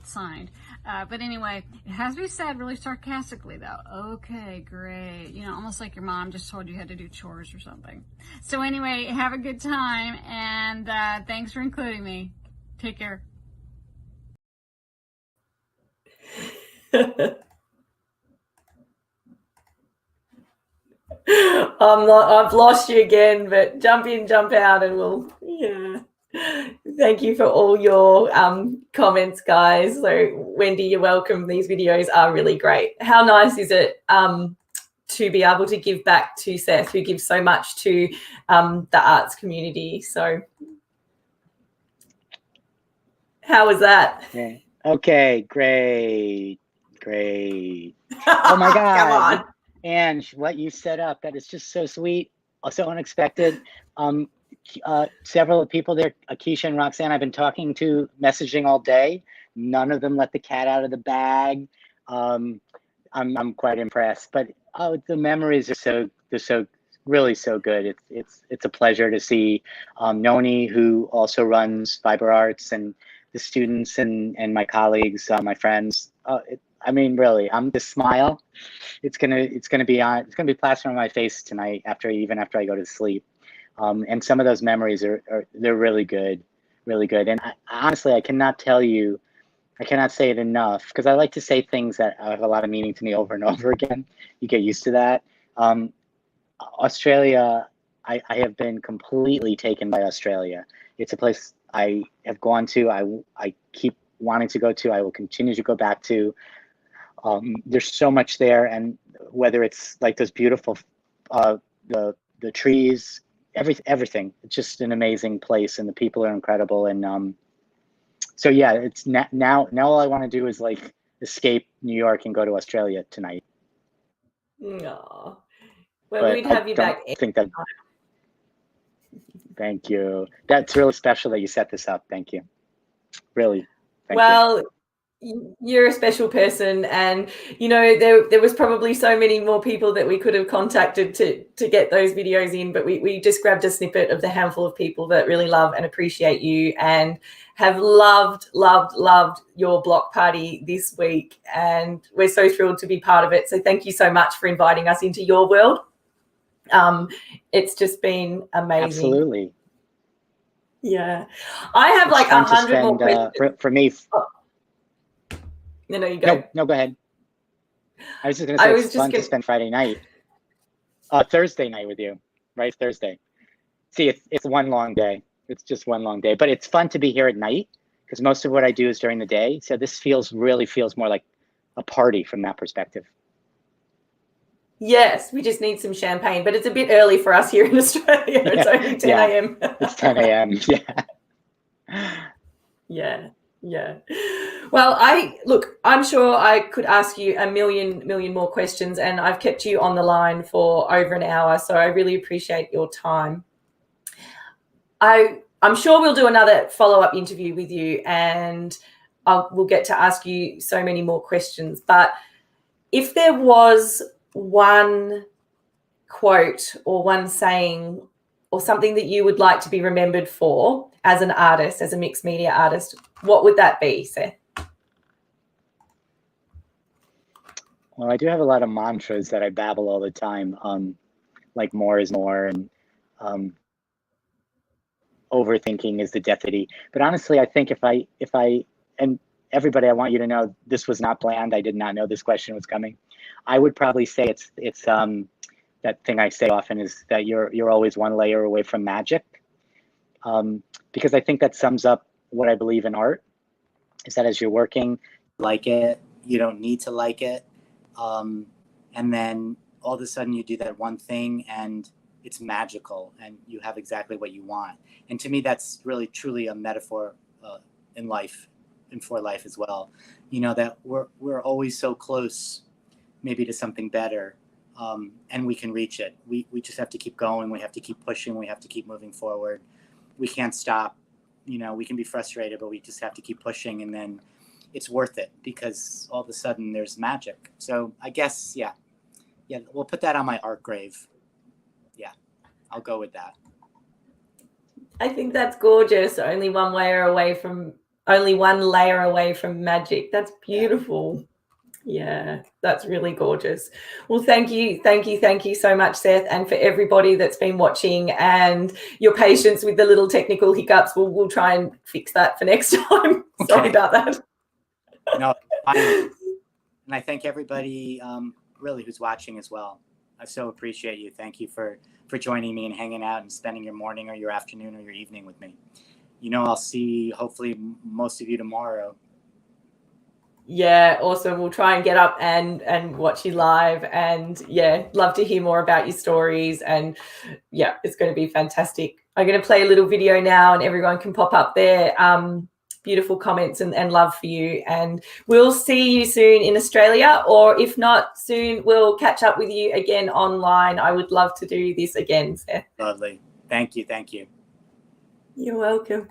signed. But anyway, it has to be said really sarcastically, though. Okay, great. Almost like your mom just told you how to do chores or something. So anyway, have a good time, and thanks for including me. Take care. I've lost you again, but jump in, jump out, and thank you for all your comments, guys. So Wendy, you're welcome. These videos are really great. How nice is it to be able to give back to Seth, who gives so much to the arts community? So how was that? Yeah. Okay, great. Oh my God. Come on. And what you set up, that is just so sweet, so unexpected. Several people there, Keisha and Roxanne, I've been talking to, messaging all day. None of them let the cat out of the bag. I'm quite impressed. But the memories are really so good. It's a pleasure to see Noni, who also runs Fiber Arts, and the students and my colleagues, my friends. Really, this smile. It's gonna be plastered on my face tonight after I go to sleep. And some of those memories they're really good. And honestly, I cannot say it enough, because I like to say things that have a lot of meaning to me over and over again. You get used to that. Australia, I have been completely taken by Australia. It's a place I have gone to. I keep wanting to go to. I will continue to go back to. There's so much there, and whether it's like those beautiful, the trees, everything. It's just an amazing place, and the people are incredible. And so yeah, it's now all I want to do is like escape New York and go to Australia tonight. No, well, we'd have you back. Thank you. That's really special that you set this up. Thank you. Really. Thank you. You're a special person, and there was probably so many more people that we could have contacted to get those videos in, but we just grabbed a snippet of the handful of people that really love and appreciate you and have loved your block party this week, and we're so thrilled to be part of it. So thank you so much for inviting us into your world. It's just been amazing. Absolutely. Yeah, I have like 100 more questions. For me. No, you go. No, go ahead. I was just going to say it's fun to spend Friday night. Thursday night with you, right? Thursday. See, it's one long day. It's just one long day, but it's fun to be here at night because most of what I do is during the day. So this really feels more like a party from that perspective. Yes, we just need some champagne, but it's a bit early for us here in Australia. It's only 10 a.m. It's 10 a.m. Yeah. Yeah. Well, I'm sure I could ask you a million more questions, and I've kept you on the line for over an hour, so I really appreciate your time. I'm sure we'll do another follow-up interview with you, and we'll get to ask you so many more questions. But if there was one quote or one saying or something that you would like to be remembered for as an artist, as a mixed media artist, what would that be, Seth? Well, I do have a lot of mantras that I babble all the time, like more is more, and overthinking is the death of it. But honestly, I think if I and everybody, I want you to know this was not planned. I did not know this question was coming. I would probably say it's that thing I say often is that you're always one layer away from magic, because I think that sums up what I believe in art. Is that as you're working, like it, you don't need to like it, and then all of a sudden you do that one thing and it's magical and you have exactly what you want. And to me, that's really truly a metaphor in life and for life as well. You know, that we're always so close maybe to something better, and we can reach it. We just have to keep going. We have to keep pushing. We have to keep moving forward. We can't stop. You know, we can be frustrated, but we just have to keep pushing, and then it's worth it because all of a sudden there's magic. So I guess, yeah, we'll put that on my art grave. Yeah, I'll go with that. I think that's gorgeous. Only one layer away from magic. That's beautiful. Yeah, that's really gorgeous. Well, thank you so much, Seth, and for everybody that's been watching and your patience with the little technical hiccups. We'll try and fix that for next time. Okay. Sorry about that. No, and I thank everybody really who's watching as well. I so appreciate you. Thank you for joining me and hanging out and spending your morning or your afternoon or your evening with me. You know, I'll see hopefully most of you tomorrow. Yeah, awesome. We'll try and get up and watch you live, and yeah, love to hear more about your stories, and yeah, it's going to be fantastic. I'm going to play a little video now and everyone can pop up their beautiful comments and love for you, and we'll see you soon in Australia, or if not soon, we'll catch up with you again online. I would love to do this again, Seth. Lovely. Thank you. You're welcome.